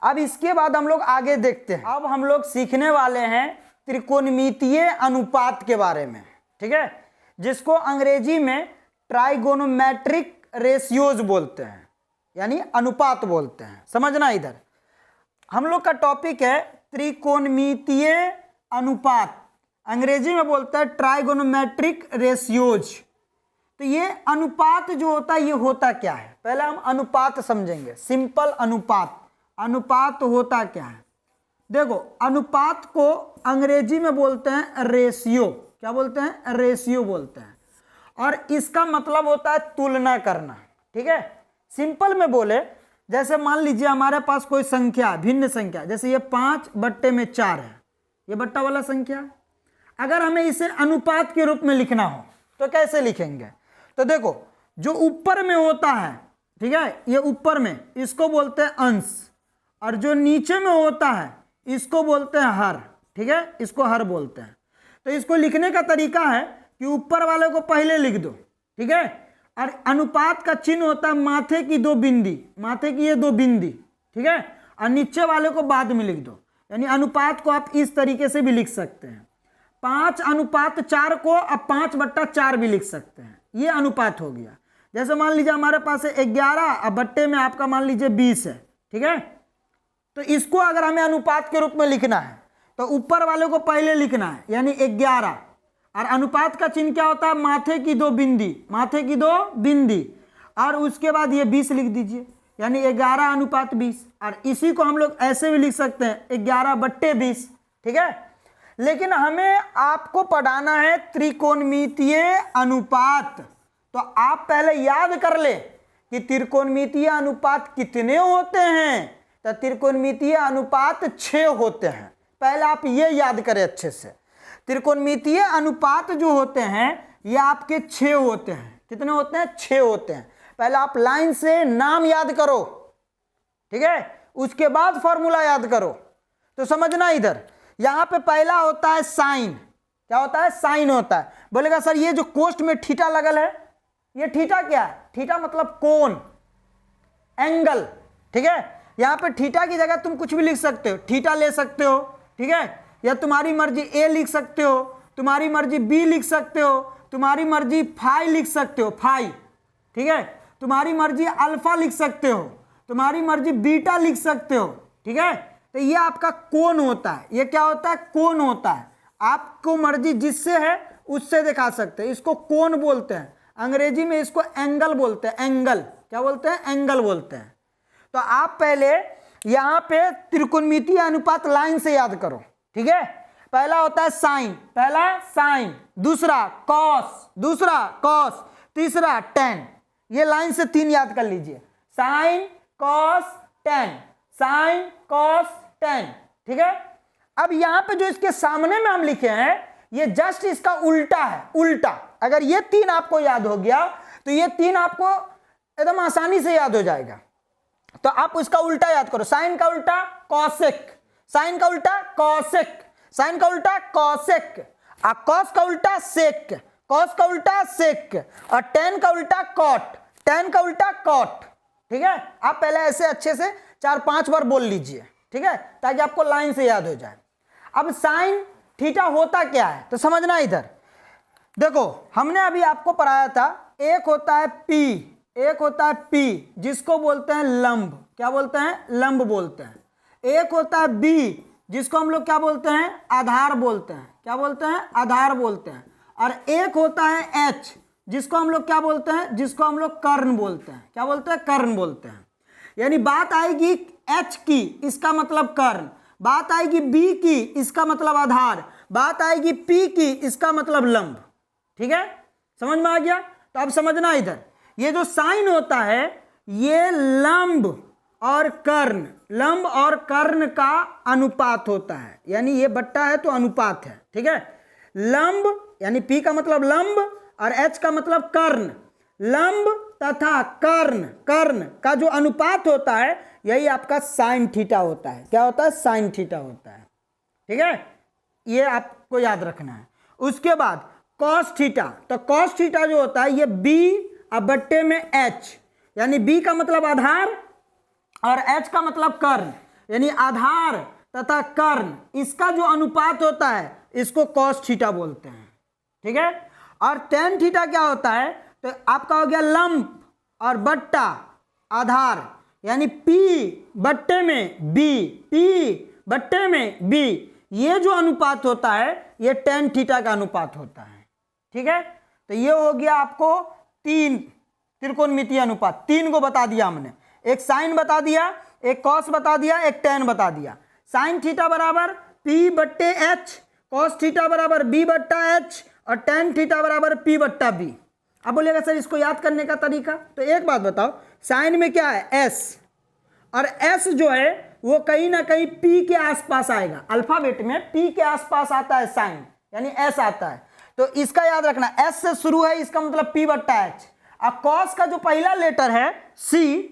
[SPEAKER 1] अब इसके बाद हम लोग आगे देखते हैं। अब हम लोग सीखने वाले हैं त्रिकोणमितीय अनुपात के बारे में, ठीक है, जिसको अंग्रेजी में ट्राइगोनोमेट्रिक रेशियोज बोलते हैं, यानी अनुपात बोलते हैं। समझना, इधर हम लोग का टॉपिक है त्रिकोणमितीय अनुपात, अंग्रेजी में बोलते हैं ट्राइगोनोमेट्रिक रेशियोज। तो ये अनुपात जो होता है ये होता क्या है? पहले हम अनुपात समझेंगे, सिंपल अनुपात। अनुपात होता क्या है? देखो, अनुपात को अंग्रेजी में बोलते हैं रेशियो। क्या बोलते हैं? रेशियो बोलते हैं। और इसका मतलब होता है तुलना करना, ठीक है। सिंपल में बोले, जैसे मान लीजिए हमारे पास कोई संख्या, भिन्न संख्या, जैसे ये 5/4 है, ये बट्टा वाला संख्या। अगर हमें इसे अनुपात के रूप में लिखना हो तो कैसे लिखेंगे? तो देखो, जो ऊपर में होता है, ठीक है, ये ऊपर में, इसको बोलते हैं अंश, और जो नीचे में होता है इसको बोलते हैं हर, ठीक है, इसको हर बोलते हैं। तो इसको लिखने का तरीका है कि ऊपर वाले को पहले लिख दो, ठीक है, और अनुपात का चिन्ह होता है माथे की 2 बिंदी, माथे की ये 2 बिंदी, ठीक है, और नीचे वाले को बाद में लिख दो। यानी अनुपात को आप इस तरीके से भी लिख सकते हैं। 5:4 को अब 5/4 भी लिख सकते हैं। ये अनुपात हो गया। जैसे मान लीजिए हमारे पास है 11, अब बट्टे में आपका मान लीजिए 20 है, ठीक है। तो इसको अगर हमें अनुपात के रूप में लिखना है तो ऊपर वाले को पहले लिखना है, यानी 11, और अनुपात का चिन्ह क्या होता है? माथे की 2 बिंदी, माथे की 2 बिंदी, और उसके बाद ये 20 लिख दीजिए, यानी 11:20। और इसी को हम लोग ऐसे भी लिख सकते हैं 11/20, ठीक है। लेकिन हमें आपको पढ़ाना है त्रिकोणमितीय अनुपात। तो आप पहले याद कर ले कि त्रिकोणमितीय अनुपात कितने होते हैं। तो त्रिकोणमितीय अनुपात 6 होते हैं। पहले आप ये याद करें अच्छे से। त्रिकोणमितीय अनुपात जो होते हैं ये आपके 6 होते हैं। कितने होते हैं? 6 होते हैं। पहले आप लाइन से नाम याद करो, ठीक है, उसके बाद फॉर्मूला याद करो। तो समझना, इधर यहां पे पहला होता है साइन। क्या होता है? साइन होता है। बोलेगा सर ये जो कोष्ठ में थीटा लगल है, ये थीटा क्या है? थीटा मतलब कोण, एंगल, ठीक है। यहां पे थीटा की जगह तुम कुछ भी लिख सकते हो, थीटा ले सकते हो, ठीक है, या तुम्हारी मर्जी ए लिख सकते हो, तुम्हारी मर्जी बी लिख सकते हो, तुम्हारी मर्जी फाई लिख सकते हो, फाई, ठीक है, तुम्हारी मर्जी अल्फा लिख सकते हो, तुम्हारी मर्जी बीटा लिख सकते हो, ठीक है। तो ये आपका कोण होता है। ये क्या होता है? कोण होता है। आपको मर्जी जिससे है उससे दिखा सकते हैं, इसको कोण बोलते हैं। अंग्रेजी में इसको एंगल बोलते हैं। एंगल क्या बोलते हैं? एंगल बोलते हैं। तो आप पहले यहां पे त्रिकोणमितीय अनुपात लाइन से याद करो, ठीक है। पहला होता है साइन, पहला साइन, दूसरा कॉस, दूसरा कॉस, तीसरा टेन। ये लाइन से 3 याद कर लीजिए, sine cos tan, sine cos tan, ठीक है। अब यहां पे जो इसके सामने में हम लिखे हैं ये जस्ट इसका उल्टा है, उल्टा। अगर ये 3 आपको याद हो गया तो ये 3 आपको एकदम आसानी से याद हो जाएगा। तो आप उसका उल्टा याद करो। साइन का उल्टा कॉसेक, साइन का उल्टा कॉसेक, साइन का उल्टा कॉसेक, और कॉस का उल्टा सेक, कॉस का उल्टा सेक, और टेन का उल्टा कॉट, टेन का उल्टा कॉट, ठीक है। आप पहले ऐसे अच्छे से 4-5 बार बोल लीजिए, ठीक है, ताकि आपको लाइन से याद हो जाए। अब साइन थीटा होता क्या है तो समझना। इधर देखो, हमने अभी आपको पढ़ाया था, एक होता है P, एक होता है P जिसको बोलते हैं लंब। क्या बोलते हैं? लंब बोलते हैं। एक होता है B जिसको हम लोग क्या बोलते हैं? आधार बोलते हैं। क्या बोलते हैं? आधार बोलते हैं। और एक होता है H जिसको हम लोग क्या बोलते हैं? जिसको हम लोग कर्ण बोलते हैं। क्या बोलते हैं? कर्ण बोलते हैं। यानी बात आएगी H की, इसका मतलब कर्ण, बात आएगी B की, इसका मतलब आधार, बात आएगी P की, इसका मतलब लंब, ठीक है। समझ में आ गया? तो अब समझना, इधर ये जो साइन होता है ये लंब और कर्ण, लंब और कर्ण का अनुपात होता है, यानी ये बट्टा है तो अनुपात है, ठीक है। लंब यानी P का मतलब लंब और H का मतलब कर्ण, लंब तथा कर्ण, कर्ण का जो अनुपात होता है यही आपका साइन थीटा होता है। क्या होता है? साइन थीटा होता है, ठीक है, ये आपको याद रखना है। उसके बाद कॉस थीटा, तो कॉस थीटा जो होता है ये B और बट्टे में H, यानी B का मतलब आधार और H का मतलब कर्ण, यानी आधार तथा कर्ण, इसका जो अनुपात होता है इसको कॉस थीटा बोलते हैं, ठीक है। और टेन थीटा क्या होता है? तो आपका हो गया लंब और बट्टा आधार, यानी P बट्टे में B, P बट्टे में B, ये जो अनुपात होता है ये टेन थीटा का अनुपात होता है, ठीक है। तो ये हो गया आपको तीन त्रिकोणमितीय अनुपात, तीन को बता दिया हमने, एक साइन बता दिया, एक कॉस बता दिया, एक टेन बता दिया। साइन थीटा बराबर P बट्टे H, कॉस थीटा बराबर B बट्टा H और टेन थीटा बराबर P बट्टा B। अब बोलिएगा सर इसको याद करने का तरीका, तो एक बात बताओ, साइन में क्या है? S, और S जो है वो कहीं ना कहीं P के आसपास आएगा, अल्फाबेट में P के आसपास आता है साइन, यानी S आता है, तो इसका याद रखना S से शुरू है, इसका मतलब P बट्टा H। और कॉस का जो पहला लेटर है C,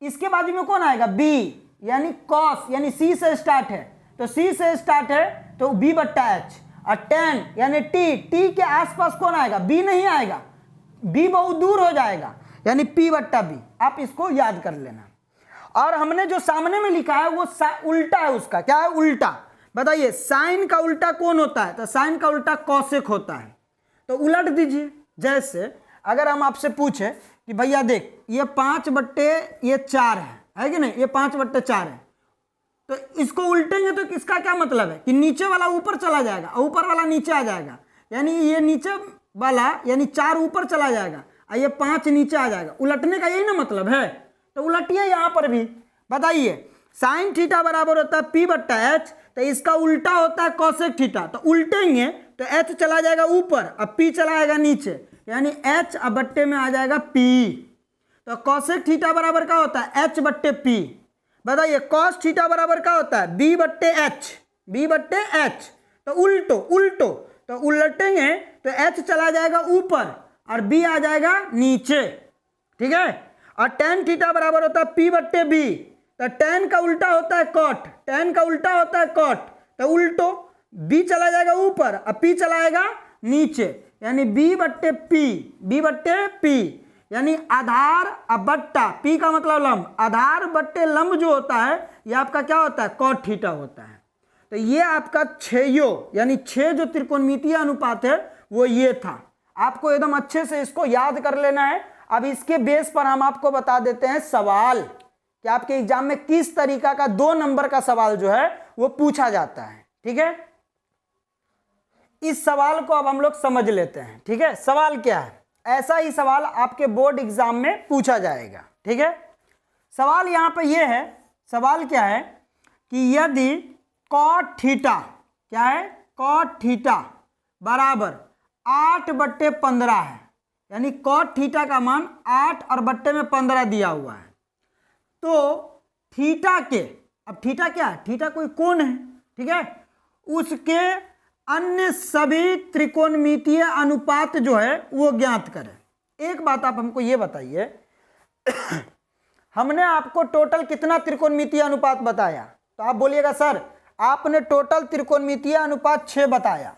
[SPEAKER 1] इसके बाजू में कौन आएगा? B, यानी कॉस, यानी C से स्टार्ट है, तो C से स्टार्ट है तो B बट्टा H। और टेन यानी T के आसपास कौन आएगा? B नहीं आएगा, B बहुत दूर हो जाएगा, यानी P बट्टा B। आप इसको याद कर लेना। और हमने जो सामने में लिखा है वो उल्टा है, उसका क्या है? उल्टा। बताइए साइन का उल्टा कौन होता है? तो साइन का उल्टा कॉसेक होता है, तो उलट दीजिए। जैसे अगर हम आपसे पूछे कि भैया देख ये 5 बट्टे ये 4 है कि नहीं, ये 5 बट्टे 4 है, तो इसको उल्टेंगे तो किसका क्या मतलब है? कि नीचे वाला ऊपर चला जाएगा और ऊपर वाला नीचे आ जाएगा, यानी ये नीचे वाला यानी 4 ऊपर चला जाएगा और ये 5 नीचे आ जाएगा। उलटने का यही ना मतलब है, तो उलटिए यहाँ पर भी। बताइए साइन थीटा बराबर होता है P बट्टा H, तो इसका उल्टा होता है कॉसेक थीटा, तो उल्टेंगे तो H चला जाएगा ऊपर और P चला जाएगा नीचे, यानी H अब बट्टे में आ जाएगा P। तो कॉसेक थीटा बराबर क्या होता है? H बट्टे P। बताइए कॉस थीटा बराबर क्या होता है? B बट्टे H, B बट्टे H। तो उल्टो तो उलटेंगे तो H चला जाएगा ऊपर और B आ जाएगा नीचे, ठीक है। और टेन थीटा बराबर होता है P बट्टे B, तो टेन का उल्टा होता है कॉट, टेन का उल्टा होता है कॉट, तो उल्टो B चला जाएगा ऊपर और P चला जाएगा नीचे, यानी B बट्टे P, B बट्टे P, यानी आधार और बट्टा, P का मतलब लंब, आधार बट्टे लंब जो होता है ये आपका क्या होता है? कॉट थीटा होता है। तो ये आपका यानी 6 जो त्रिकोणमितीय अनुपात है वो ये था। आपको एकदम अच्छे से इसको याद कर लेना है। अब इसके बेस पर हम आपको बता देते हैं सवाल कि आपके एग्जाम में किस तरीका का 2 नंबर का सवाल जो है वो पूछा जाता है, ठीक है। इस सवाल को अब हम लोग समझ लेते हैं, ठीक है। सवाल क्या है? ऐसा ही सवाल आपके बोर्ड एग्जाम में पूछा जाएगा, ठीक है। सवाल यहां पे ये है, सवाल क्या है कि यदि कॉट थीटा, क्या है? कॉट थीटा बराबर 8 बट्टे 15 है, यानी कॉट थीटा का मान 8 और बट्टे में 15 दिया हुआ है, तो थीटा के, अब थीटा क्या है? थीटा कोई कोण है, ठीक है, उसके अन्य सभी त्रिकोणमितीय अनुपात जो है वो ज्ञात करें। एक बात आप हमको ये बताइए, हमने आपको टोटल कितना त्रिकोणमितीय अनुपात बताया? तो आप बोलिएगा सर आपने टोटल त्रिकोणमितीय अनुपात 6 बताया,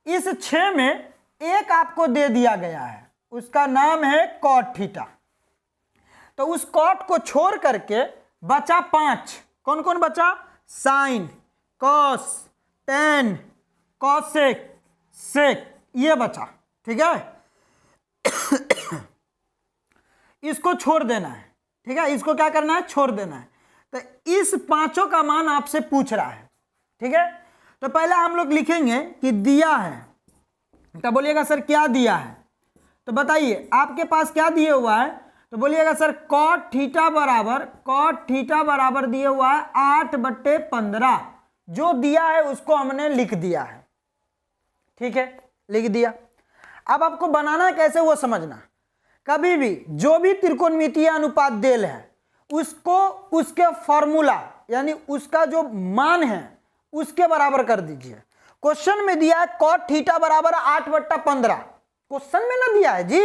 [SPEAKER 1] इस 6 में एक आपको दे दिया गया है, उसका नाम है कॉट थीटा। तो उस कॉट को छोड़ करके बचा 5, कौन कौन बचा? साइन, कॉस, टेन, कॉसेक, सेक, ये बचा, ठीक है। इसको छोड़ देना है, ठीक है, इसको क्या करना है? छोड़ देना है। तो इस 5 का मान आपसे पूछ रहा है, ठीक है। तो पहले हम लोग लिखेंगे कि दिया है, तो बोलिएगा सर क्या दिया है? तो बताइए आपके पास क्या दिए हुआ है? तो बोलिएगा सर कॉट थीटा बराबर दिए हुआ है 8 बट्टे 15, जो दिया है उसको हमने लिख दिया है, ठीक है, लिख दिया। अब आपको बनाना कैसे वो समझना। कभी भी जो भी त्रिकोणमितीय अनुपात देल है उसको उसके फॉर्मूला यानी उसका जो मान है उसके बराबर कर दीजिए। क्वेश्चन में दिया है cot थीटा बराबर 8/15, क्वेश्चन में ना दिया है जी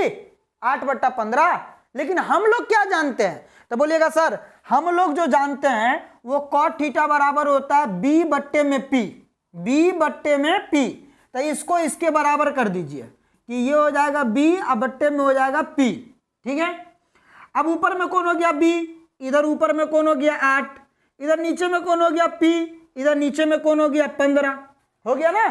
[SPEAKER 1] 8/15, लेकिन हम लोग क्या जानते हैं, तो बोलिएगा सर हम लोग जो जानते हैं वो cot थीटा बराबर होता है b बट्टे में p, b बट्टे में p, तो इसको इसके बराबर कर दीजिए कि ये हो जाएगा b और बट्टे में हो जाएगा p, ठीक है। अब ऊपर में कौन हो गया b, इधर ऊपर में कौन हो गया 8, इधर नीचे में कौन हो गया p, इधर नीचे में कौन हो गया 15, हो गया ना।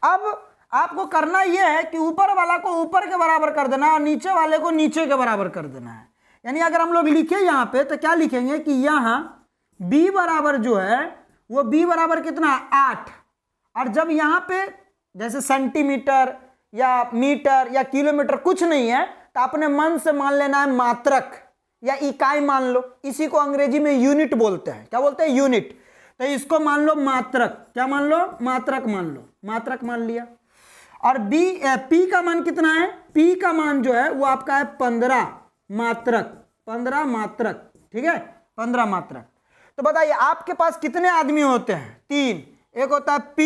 [SPEAKER 1] अब आपको करना यह है कि ऊपर वाला को ऊपर के बराबर कर देना और नीचे वाले को नीचे के बराबर कर देना है। यानी अगर हम लोग लिखे यहाँ पे तो क्या लिखेंगे कि यहाँ b बराबर जो है वो b बराबर कितना 8, और जब यहाँ पे जैसे सेंटीमीटर या मीटर या किलोमीटर कुछ नहीं है तो अपने मन से मान लेना है मात्रक या इकाई मान लो, इसी को अंग्रेजी में यूनिट बोलते हैं। क्या बोलते हैं? यूनिट। तो इसको मान लो मात्रक, क्या मान लो? मात्रक मान लो, मात्रक मान लिया। और p का मान कितना है? p का मान जो है वो आपका है 15 मात्रक, 15 मात्रक, ठीक है 15 मात्रक। तो बताइए आपके पास कितने आदमी होते हैं? 3, एक होता है p,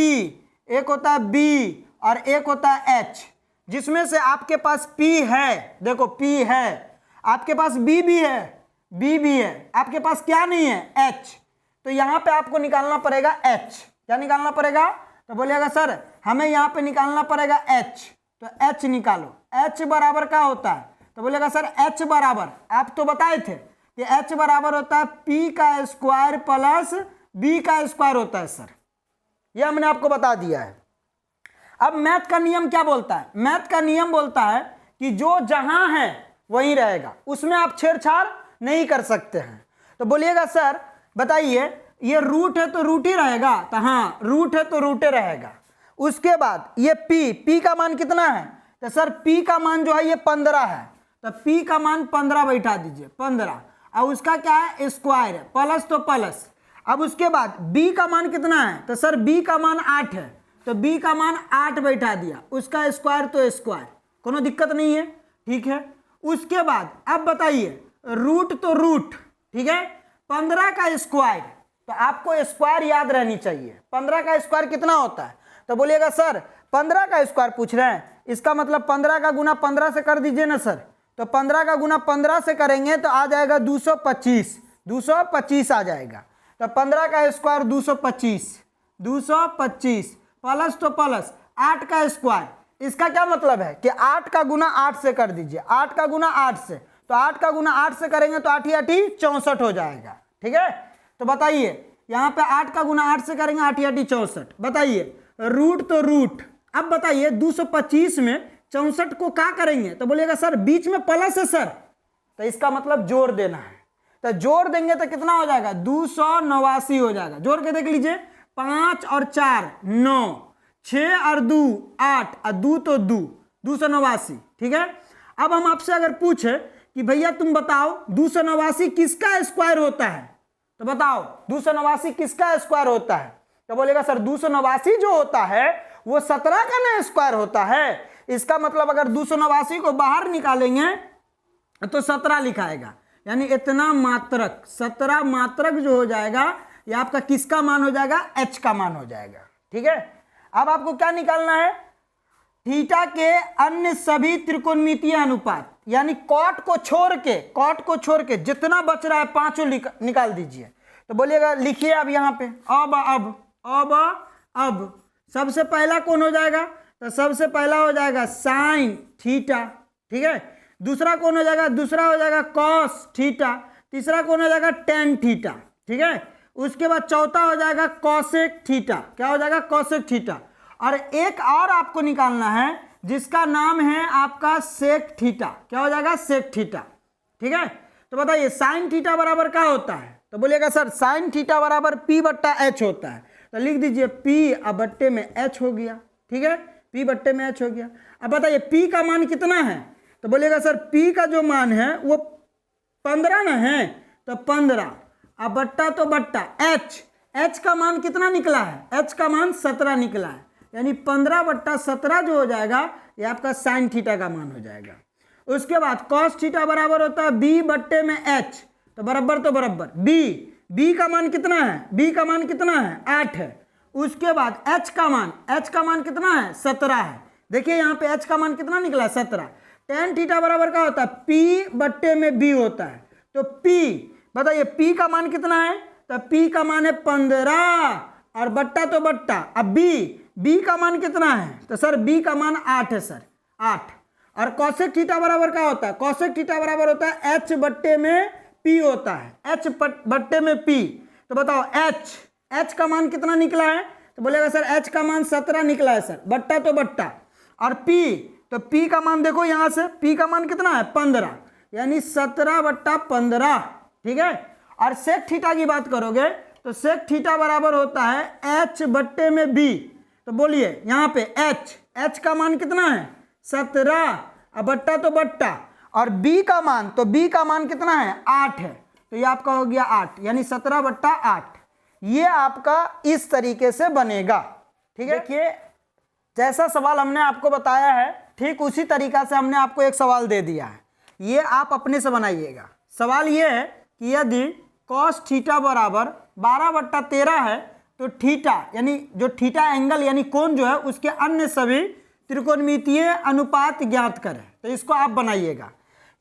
[SPEAKER 1] एक होता है b और एक होता है h, जिसमें से आपके पास p है, देखो p है, आपके पास b भी है, b भी है, आपके पास क्या नहीं है? h। तो यहाँ पे आपको निकालना पड़ेगा h। क्या निकालना पड़ेगा? तो बोलिएगा सर हमें यहाँ पे निकालना पड़ेगा h, तो h निकालो। h बराबर क्या होता है? तो बोलिएगा सर h बराबर, आप तो बताए थे कि h बराबर होता है p का स्क्वायर प्लस b का स्क्वायर होता है सर, यह हमने आपको बता दिया है। अब मैथ का नियम क्या बोलता है? मैथ का नियम बोलता है कि जो जहां है वहीं रहेगा, उसमें आप छेड़छाड़ नहीं कर सकते हैं। तो बोलिएगा सर बताइए ये रूट है तो रूट ही रहेगा, तो हाँ रूट है तो रूट ही रहेगा। उसके बाद ये p का मान कितना है? तो सर p का मान जो है ये 15 है, तो p का मान 15 बैठा दीजिए, 15, और उसका क्या है? स्क्वायर है, प्लस तो प्लस। अब उसके बाद b का मान कितना है? तो सर b का मान 8 है, तो b का मान 8 बैठा दिया, उसका स्क्वायर तो स्क्वायर, कोनो दिक्कत नहीं है, ठीक है। उसके बाद अब बताइए रूट तो रूट, ठीक है, 15 का स्क्वायर, तो आपको स्क्वायर याद रहनी चाहिए। 15 का स्क्वायर कितना होता है? तो बोलिएगा सर 15 का स्क्वायर पूछ रहे हैं, इसका मतलब 15 का गुना 15 से कर दीजिए ना सर। तो 15 का गुना 15 से करेंगे तो आ जाएगा 225, 225 आ जाएगा। तो 15 का स्क्वायर 225, 225 प्लस तो प्लस 8 का स्क्वायर, इसका क्या मतलब है कि 8 का गुना 8 से कर दीजिए, 8 का गुना 8 से, तो 8 का गुना 8 से करेंगे तो 8 8 64 हो जाएगा, ठीक है। तो बताइए यहाँ पे 8 का गुना 8 से करेंगे 8 8 64। बताइए रूट तो रूट। अब बताइए 225 में 64 को क्या करेंगे? तो बोलिएगा सर बीच में प्लस है सर, तो इसका मतलब जोड़ देना है। तो जोड़ देंगे तो कितना हो जाएगा? 289 हो जाएगा। जोड़ के देख लीजिए, 5 और 4 9, 6 और 2 8 और 2 तो 2, 289, ठीक है। अब हम आपसे अगर पूछे कि भैया तुम बताओ 289 किसका स्क्वायर होता है, तो बताओ 289 किसका स्क्वायर होता है? तो बोलेगा सर 289 जो होता है वो 17 का ना स्क्वायर होता है। इसका मतलब अगर 289 को बाहर निकालेंगे तो 17 लिखाएगा, यानी इतना मात्रक, 17 मात्रक जो हो जाएगा ये आपका किसका मान हो जाएगा? h का मान हो जाएगा, ठीक है। अब आपको क्या निकालना है? थीटा के अन्य सभी त्रिकोणमितीय अनुपात, यानी कॉट को छोड़ के जितना बच रहा है पांचों निकाल दीजिए। तो बोलिएगा लिखिए अब यहाँ पे अब सबसे पहला कौन हो जाएगा? तो सबसे पहला हो जाएगा साइन थीटा, ठीक है। दूसरा कौन हो जाएगा? दूसरा हो जाएगा कॉस थीटा। तीसरा कौन हो जाएगा? टेन थीटा, ठीक है। उसके बाद चौथा हो जाएगा कॉसेक थीटा। क्या हो जाएगा? Cosec theta. और एक और आपको निकालना है जिसका नाम है आपका सेक थीटा। क्या हो जाएगा? सेक थीटा, ठीक है। तो बताइए साइन थीटा बराबर क्या होता है? तो बोलिएगा सर साइन थीटा बराबर p बट्टा h होता है। तो लिख दीजिए p अब बट्टे में h हो गया, ठीक है, p बट्टे में h हो गया। अब बताइए p का मान कितना है? तो बोलिएगा सर p का जो मान है वो 15 ना है, तो 15 अब बट्टा तो बट्टा h का मान कितना निकला है? h का मान 17 निकला है, यानी 15 बट्टा 17 जो हो जाएगा ये आपका साइन थीटा का मान हो जाएगा। उसके बाद कॉस थीटा बराबर होता है b बट्टे में h। तो बराबर बी का मान कितना है, बी का मान कितना है 8 है। उसके बाद एच का मान कितना है 17 है। देखिए यहाँ पे एच का मान कितना निकला 17। टेन थीटा बराबर क्या होता है पी बट्टे में बी होता है। तो पी बताइए पी का मान कितना है, तो पी का मान है 15 और बट्टा तो बट्टा। अब बी का मान कितना है, तो सर बी का मान 8 है सर 8। और कॉसेक थीटा बराबर क्या होता है, कॉसेक थीटा बराबर होता है एच बट्टे में पी होता है, एच बट्टे में पी। तो बताओ एच का मान कितना निकला है, तो बोलेगा सर एच का मान 17 निकला है सर, बट्टा तो बट्टा। और पी, तो पी का मान देखो यहाँ से, पी का मान कितना है 15, यानी 17/15, ठीक है। और सेक थीटा की बात करोगे तो सेक थीटा बराबर होता है एच बट्टे में बी। तो बोलिए यहाँ पे एच का मान कितना है 17 और बट्टा तो बट्टा। और बी का मान, तो बी का मान कितना है 8 है, तो ये आपका हो गया 8, यानी 17/8। ये आपका इस तरीके से बनेगा, ठीक है। देखिए जैसा सवाल हमने आपको बताया है ठीक उसी तरीका से हमने आपको एक सवाल दे दिया है, ये आप अपने से बनाइएगा। सवाल ये है कि यदि कॉस थीटा बराबर 12/13 है तो थीटा यानी जो थीटा एंगल यानी कोण जो है उसके अन्य सभी त्रिकोणमितीय अनुपात ज्ञात करें। तो इसको आप बनाइएगा।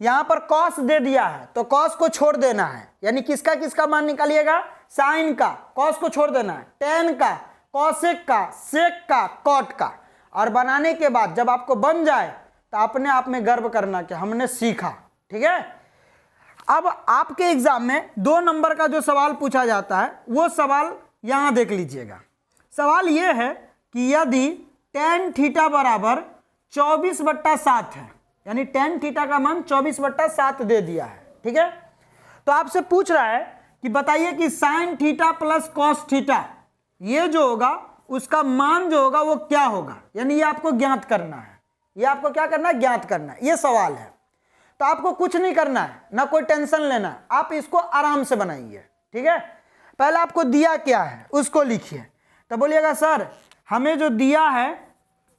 [SPEAKER 1] यहाँ पर कॉस दे दिया है तो कॉस को छोड़ देना है, यानी किसका मान निकालिएगा, साइन का, कॉस को छोड़ देना है, टेन का, कॉसेक का, सेक का, कॉट का। और बनाने के बाद जब आपको बन जाए तो अपने आप में गर्व करना कि हमने सीखा, ठीक है। अब आपके एग्जाम में 2 नंबर का जो सवाल पूछा जाता है वो सवाल यहाँ देख लीजिएगा। सवाल ये है कि यदि टेन थीटा बराबर 24/7 है, यानी टेन थीटा का मान 24/7 दे दिया है, ठीक है। तो आपसे पूछ रहा है कि बताइए कि sine theta plus cos theta ये जो होगा उसका मान जो होगा वो क्या होगा, यानी ये आपको ज्ञात करना है। ये आपको क्या करना है, ज्ञात करना है। ये सवाल है तो आपको कुछ नहीं करना है, ना कोई टेंशन लेना है, आप इसको आराम से बनाइए, ठीक है। पहले आपको दिया क्या है उसको लिखिए। तो बोलिएगा सर हमें जो दिया है,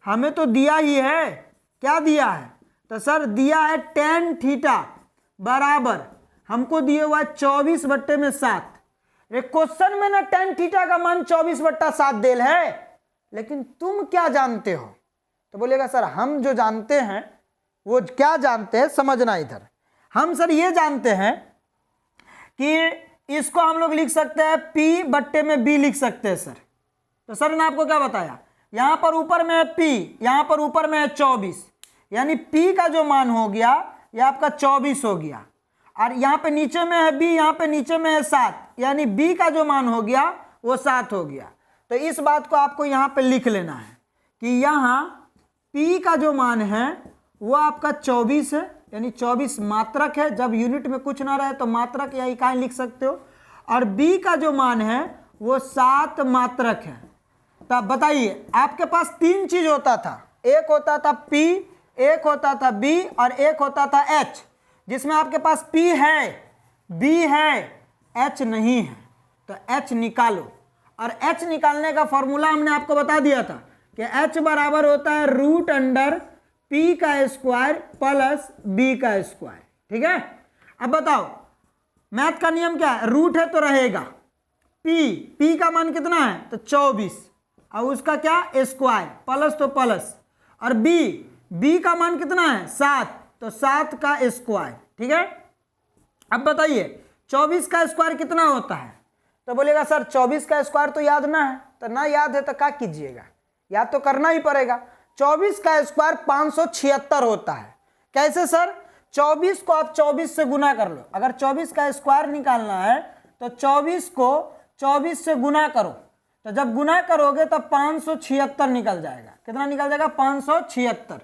[SPEAKER 1] हमें तो दिया ही है, क्या दिया है, तो सर दिया है टेन थीटा बराबर हमको दिए हुआ 24/7। एक क्वेश्चन में ना टेन थीटा का मान 24/7 देल है, लेकिन तुम क्या जानते हो। तो बोलेगा सर हम जो जानते हैं वो क्या जानते हैं, समझना इधर। हम सर ये जानते हैं कि इसको हम लोग लिख सकते हैं P बट्टे में B लिख सकते हैं सर। तो सर ने आपको क्या बताया, यहाँ पर ऊपर में है P, यहाँ पर ऊपर में है 24, यानी P का जो मान हो गया ये आपका 24 हो गया। और यहाँ पे नीचे में है B, यहाँ पे नीचे में है 7, यानी B का जो मान हो गया वो 7 हो गया। तो इस बात को आपको यहाँ पे लिख लेना है कि यहाँ P का जो मान है वो आपका 24 है, यानी 24 मात्रक है। जब यूनिट में कुछ ना रहे तो मात्रक या इकाई लिख सकते हो। और B का जो मान है वो 7 मात्रक है। तब बताइए आपके पास 3 चीज होता था, एक होता था P, एक होता था B और एक होता था H, जिसमें आपके पास P है, B है, H नहीं है। तो H निकालो। और H निकालने का फॉर्मूला हमने आपको बता दिया था कि H बराबर होता है √P का स्क्वायर प्लस B का स्क्वायर, ठीक है। अब बताओ मैथ का नियम क्या है, रूट है तो रहेगा, P का मान कितना है तो 24 और उसका क्या स्क्वायर, प्लस तो प्लस, और B का मान कितना है 7, तो 7 का स्क्वायर, ठीक है। अब बताइए 24 का स्क्वायर कितना होता है, तो बोलेगा सर 24 का स्क्वायर तो याद ना है। तो ना याद है तो क्या कीजिएगा, याद तो करना ही पड़ेगा। 24 का स्क्वायर 576 होता है। कैसे सर, 24 को आप 24 से गुना कर लो। अगर 24 का स्क्वायर निकालना है तो 24 को 24 से गुना करो, तो जब गुना करोगे तो 576 निकल जाएगा। कितना निकल जाएगा 576।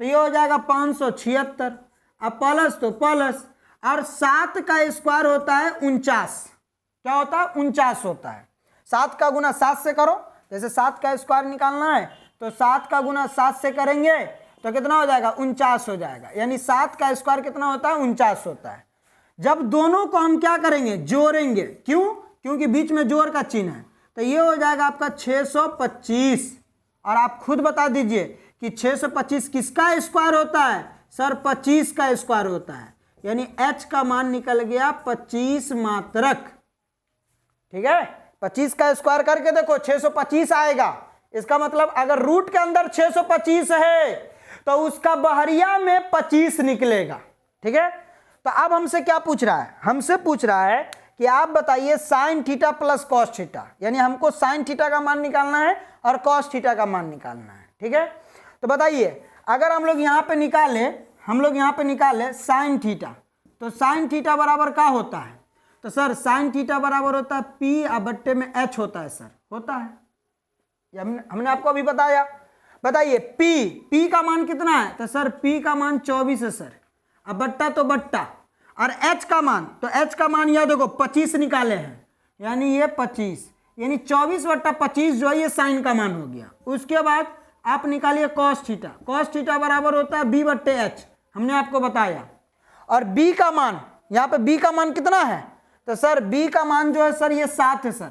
[SPEAKER 1] तो ये हो जाएगा 576। अब प्लस तो प्लस, और 7 का स्क्वायर होता है 49। क्या होता है 49 होता है। 7 का गुना 7 से करो, जैसे 7 का स्क्वायर निकालना है तो 7 का गुना 7 से करेंगे तो कितना हो जाएगा 49 हो जाएगा। यानी 7 का स्क्वायर कितना होता है 49 होता है। जब दोनों को हम क्या करेंगे जोड़ेंगे, क्यों, क्योंकि बीच में जोड़ का चिन्ह है, तो ये हो जाएगा आपका 625। और आप खुद बता दीजिए कि 625 किसका स्क्वायर होता है, सर 25 का स्क्वायर होता है। यानी h का मान निकल गया 25 मात्रक। ठीक है, 25 का स्क्वायर करके देखो 625 आएगा। इसका मतलब अगर रूट के अंदर 625 है तो उसका बहरिया में 25 निकलेगा। ठीक है, तो अब हमसे क्या पूछ रहा है, हमसे पूछ रहा है कि आप बताइए sine theta plus cos theta, यानी हमको साइन थीटा का मान निकालना है और कॉस थीटा का मान निकालना है। ठीक है, तो बताइए अगर हम लोग यहाँ पे निकाले साइन थीटा, तो साइन थीटा बराबर क्या होता है, तो सर साइन थीटा बराबर होता है P बट्टे में H होता है सर, होता है, ये हमने आपको अभी बताया। बताइए P का मान कितना है, तो सर P का मान 24 है सर, अब बट्टा तो बट्टा, और H का मान, तो H का मान यह देखो 25 निकाले हैं, यानी ये 25, यानी 24/25 जो है ये साइन का मान हो गया। उसके बाद आप निकालिए कॉस थीटा बराबर होता है B/H, हमने आपको बताया। और B का मान, यहाँ पे B का मान कितना है, तो सर B का मान जो है सर ये 7 है सर,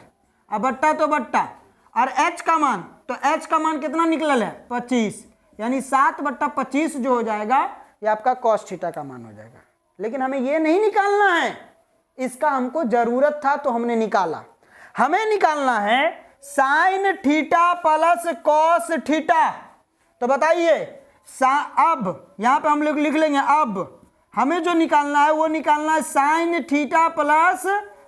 [SPEAKER 1] अब बट्टा तो बट्टा, और H का मान, तो H का मान कितना निकलल है 25, यानी 7/25 जो हो जाएगा ये आपका कॉस थीटा का मान हो जाएगा। लेकिन हमें ये नहीं निकालना है, इसका हमको जरूरत था तो हमने निकाला। हमें निकालना है sine theta plus cos theta. तो बताइए अब यहां पे हम लोग लिख लेंगे, अब हमें जो निकालना है वो निकालना है sine theta plus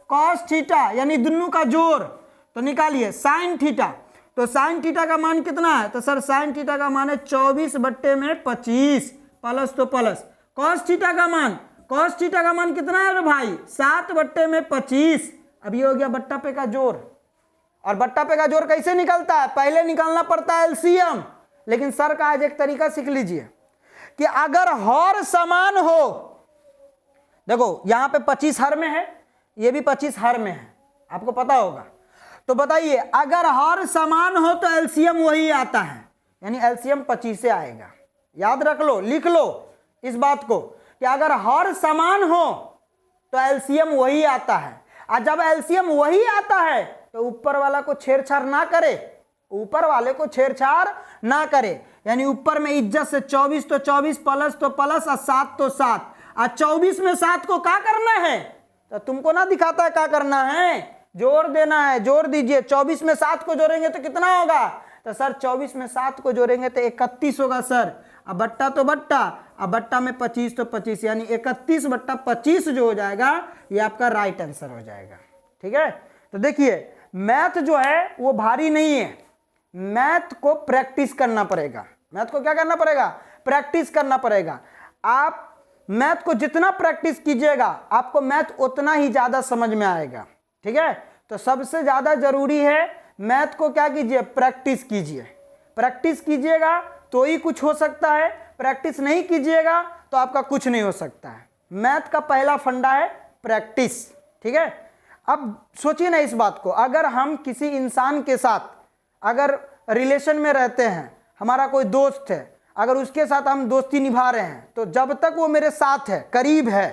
[SPEAKER 1] cos theta, यानी दोनों का जोड़। तो निकालिए साइन थीटा, तो साइन थीटा का मान कितना है, तो सर साइन थीटा का मान है 24/25 प्लस तो प्लस, कॉस थीटा का मान कितना है भाई 7/25। अब ये हो गया बट्टा पे का जोड़, और बट्टा पे का जोड़ कैसे निकलता है, पहले निकालना पड़ता है एलसीएम। लेकिन सर का आज एक तरीका सीख लीजिए कि अगर हर समान हो, देखो यहां पे 25 हर में है, ये भी 25 हर में है, आपको पता होगा। तो बताइए अगर हर समान हो तो एलसीएम वही आता है, यानी एलसीएम 25 से आएगा। याद रख लो, लिख लो इस बात को कि अगर हर समान हो तो एलसीएम वही आता है, और जब एलसीएम वही आता है तो ऊपर वाला को छेड़छाड़ ना करे, ऊपर वाले को छेड़छाड़ ना करे, यानी ऊपर में इज्जत से 24 तो 24 प्लस तो प्लस और 7 तो 7, और 24 में 7 को क्या करना है, तो तुमको ना दिखाता है क्या करना है, जोड़ देना है, जोड़ दीजिए। 24 में 7 को जोड़ेंगे तो कितना होगा, तो सर 24 में 7 को जोड़ेंगे तो 31 होगा सर, अब बट्टा तो बट्टा, अब बट्टा में 25 तो 25, यानी 31/25 जो हो जाएगा ये आपका राइट आंसर हो जाएगा। ठीक है, तो देखिए मैथ जो है वो भारी नहीं है, मैथ को प्रैक्टिस करना पड़ेगा। मैथ को क्या करना पड़ेगा, प्रैक्टिस करना पड़ेगा। आप मैथ को जितना प्रैक्टिस कीजिएगा आपको मैथ उतना ही ज्यादा समझ में आएगा। ठीक है, तो सबसे ज्यादा जरूरी है मैथ को क्या कीजिए, प्रैक्टिस कीजिए। प्रैक्टिस कीजिएगा तो ही कुछ हो सकता है, प्रैक्टिस नहीं कीजिएगा तो आपका कुछ नहीं हो सकता है। मैथ का पहला फंडा है प्रैक्टिस। ठीक है, अब सोचिए ना इस बात को, अगर हम किसी इंसान के साथ अगर रिलेशन में रहते हैं, हमारा कोई दोस्त है, अगर उसके साथ हम दोस्ती निभा रहे हैं तो जब तक वो मेरे साथ है, करीब है,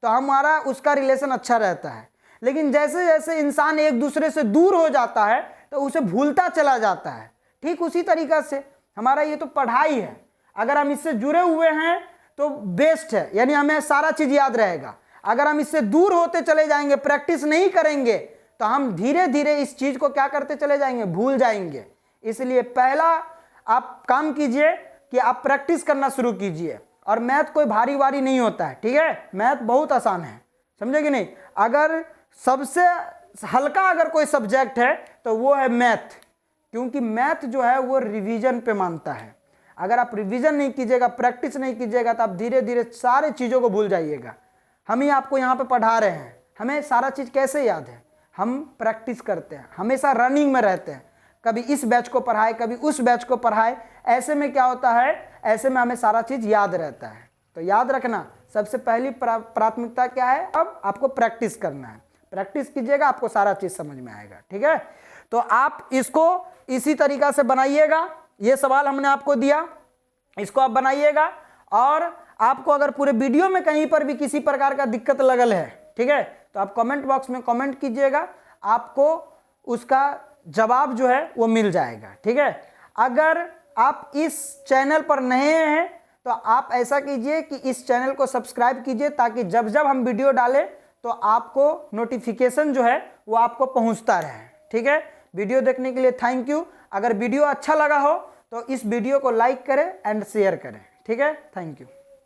[SPEAKER 1] तो हमारा उसका रिलेशन अच्छा रहता है। लेकिन जैसे जैसे इंसान एक दूसरे से दूर हो जाता है तो उसे भूलता चला जाता है। ठीक उसी तरीका से हमारा ये तो पढ़ाई है, अगर हम इससे जुड़े हुए हैं तो बेस्ट है, यानी हमें सारा चीज याद रहेगा। अगर हम इससे दूर होते चले जाएंगे, प्रैक्टिस नहीं करेंगे, तो हम धीरे धीरे इस चीज को क्या करते चले जाएंगे, भूल जाएंगे। इसलिए पहला आप काम कीजिए कि आप प्रैक्टिस करना शुरू कीजिए, और मैथ कोई भारी वारी नहीं होता है। ठीक है, मैथ बहुत आसान है, समझे कि नहीं। अगर सबसे हल्का अगर कोई सब्जेक्ट है तो वो है मैथ, क्योंकि मैथ जो है वो रिवीजन पे मानता है। अगर आप रिवीजन नहीं कीजिएगा, प्रैक्टिस नहीं कीजिएगा, तो आप धीरे धीरे सारे चीज़ों को भूल जाइएगा। हम ही आपको यहाँ पे पढ़ा रहे हैं, हमें सारा चीज़ कैसे याद है, हम प्रैक्टिस करते हैं, हमेशा रनिंग में रहते हैं, कभी इस बैच को पढ़ाए कभी उस बैच को पढ़ाए। ऐसे में क्या होता है, ऐसे में हमें सारा चीज़ याद रहता है। तो याद रखना सबसे पहली प्राथमिकता क्या है, अब आपको प्रैक्टिस करना है। प्रैक्टिस कीजिएगा, आपको सारा चीज़ समझ में आएगा। ठीक है, तो आप इसको इसी तरीका से बनाइएगा। ये सवाल हमने आपको दिया, इसको आप बनाइएगा, और आपको अगर पूरे वीडियो में कहीं पर भी किसी प्रकार का दिक्कत लगल है, ठीक है, तो आप कमेंट बॉक्स में कमेंट कीजिएगा, आपको उसका जवाब जो है वो मिल जाएगा। ठीक है, अगर आप इस चैनल पर नए हैं तो आप ऐसा कीजिए कि इस चैनल को सब्सक्राइब कीजिए, ताकि जब जब हम वीडियो डालें तो आपको नोटिफिकेशन जो है वो आपको पहुंचता रहे। ठीक है, वीडियो देखने के लिए थैंक यू। अगर वीडियो अच्छा लगा हो तो इस वीडियो को लाइक करें एंड शेयर करें। ठीक है, थैंक यू।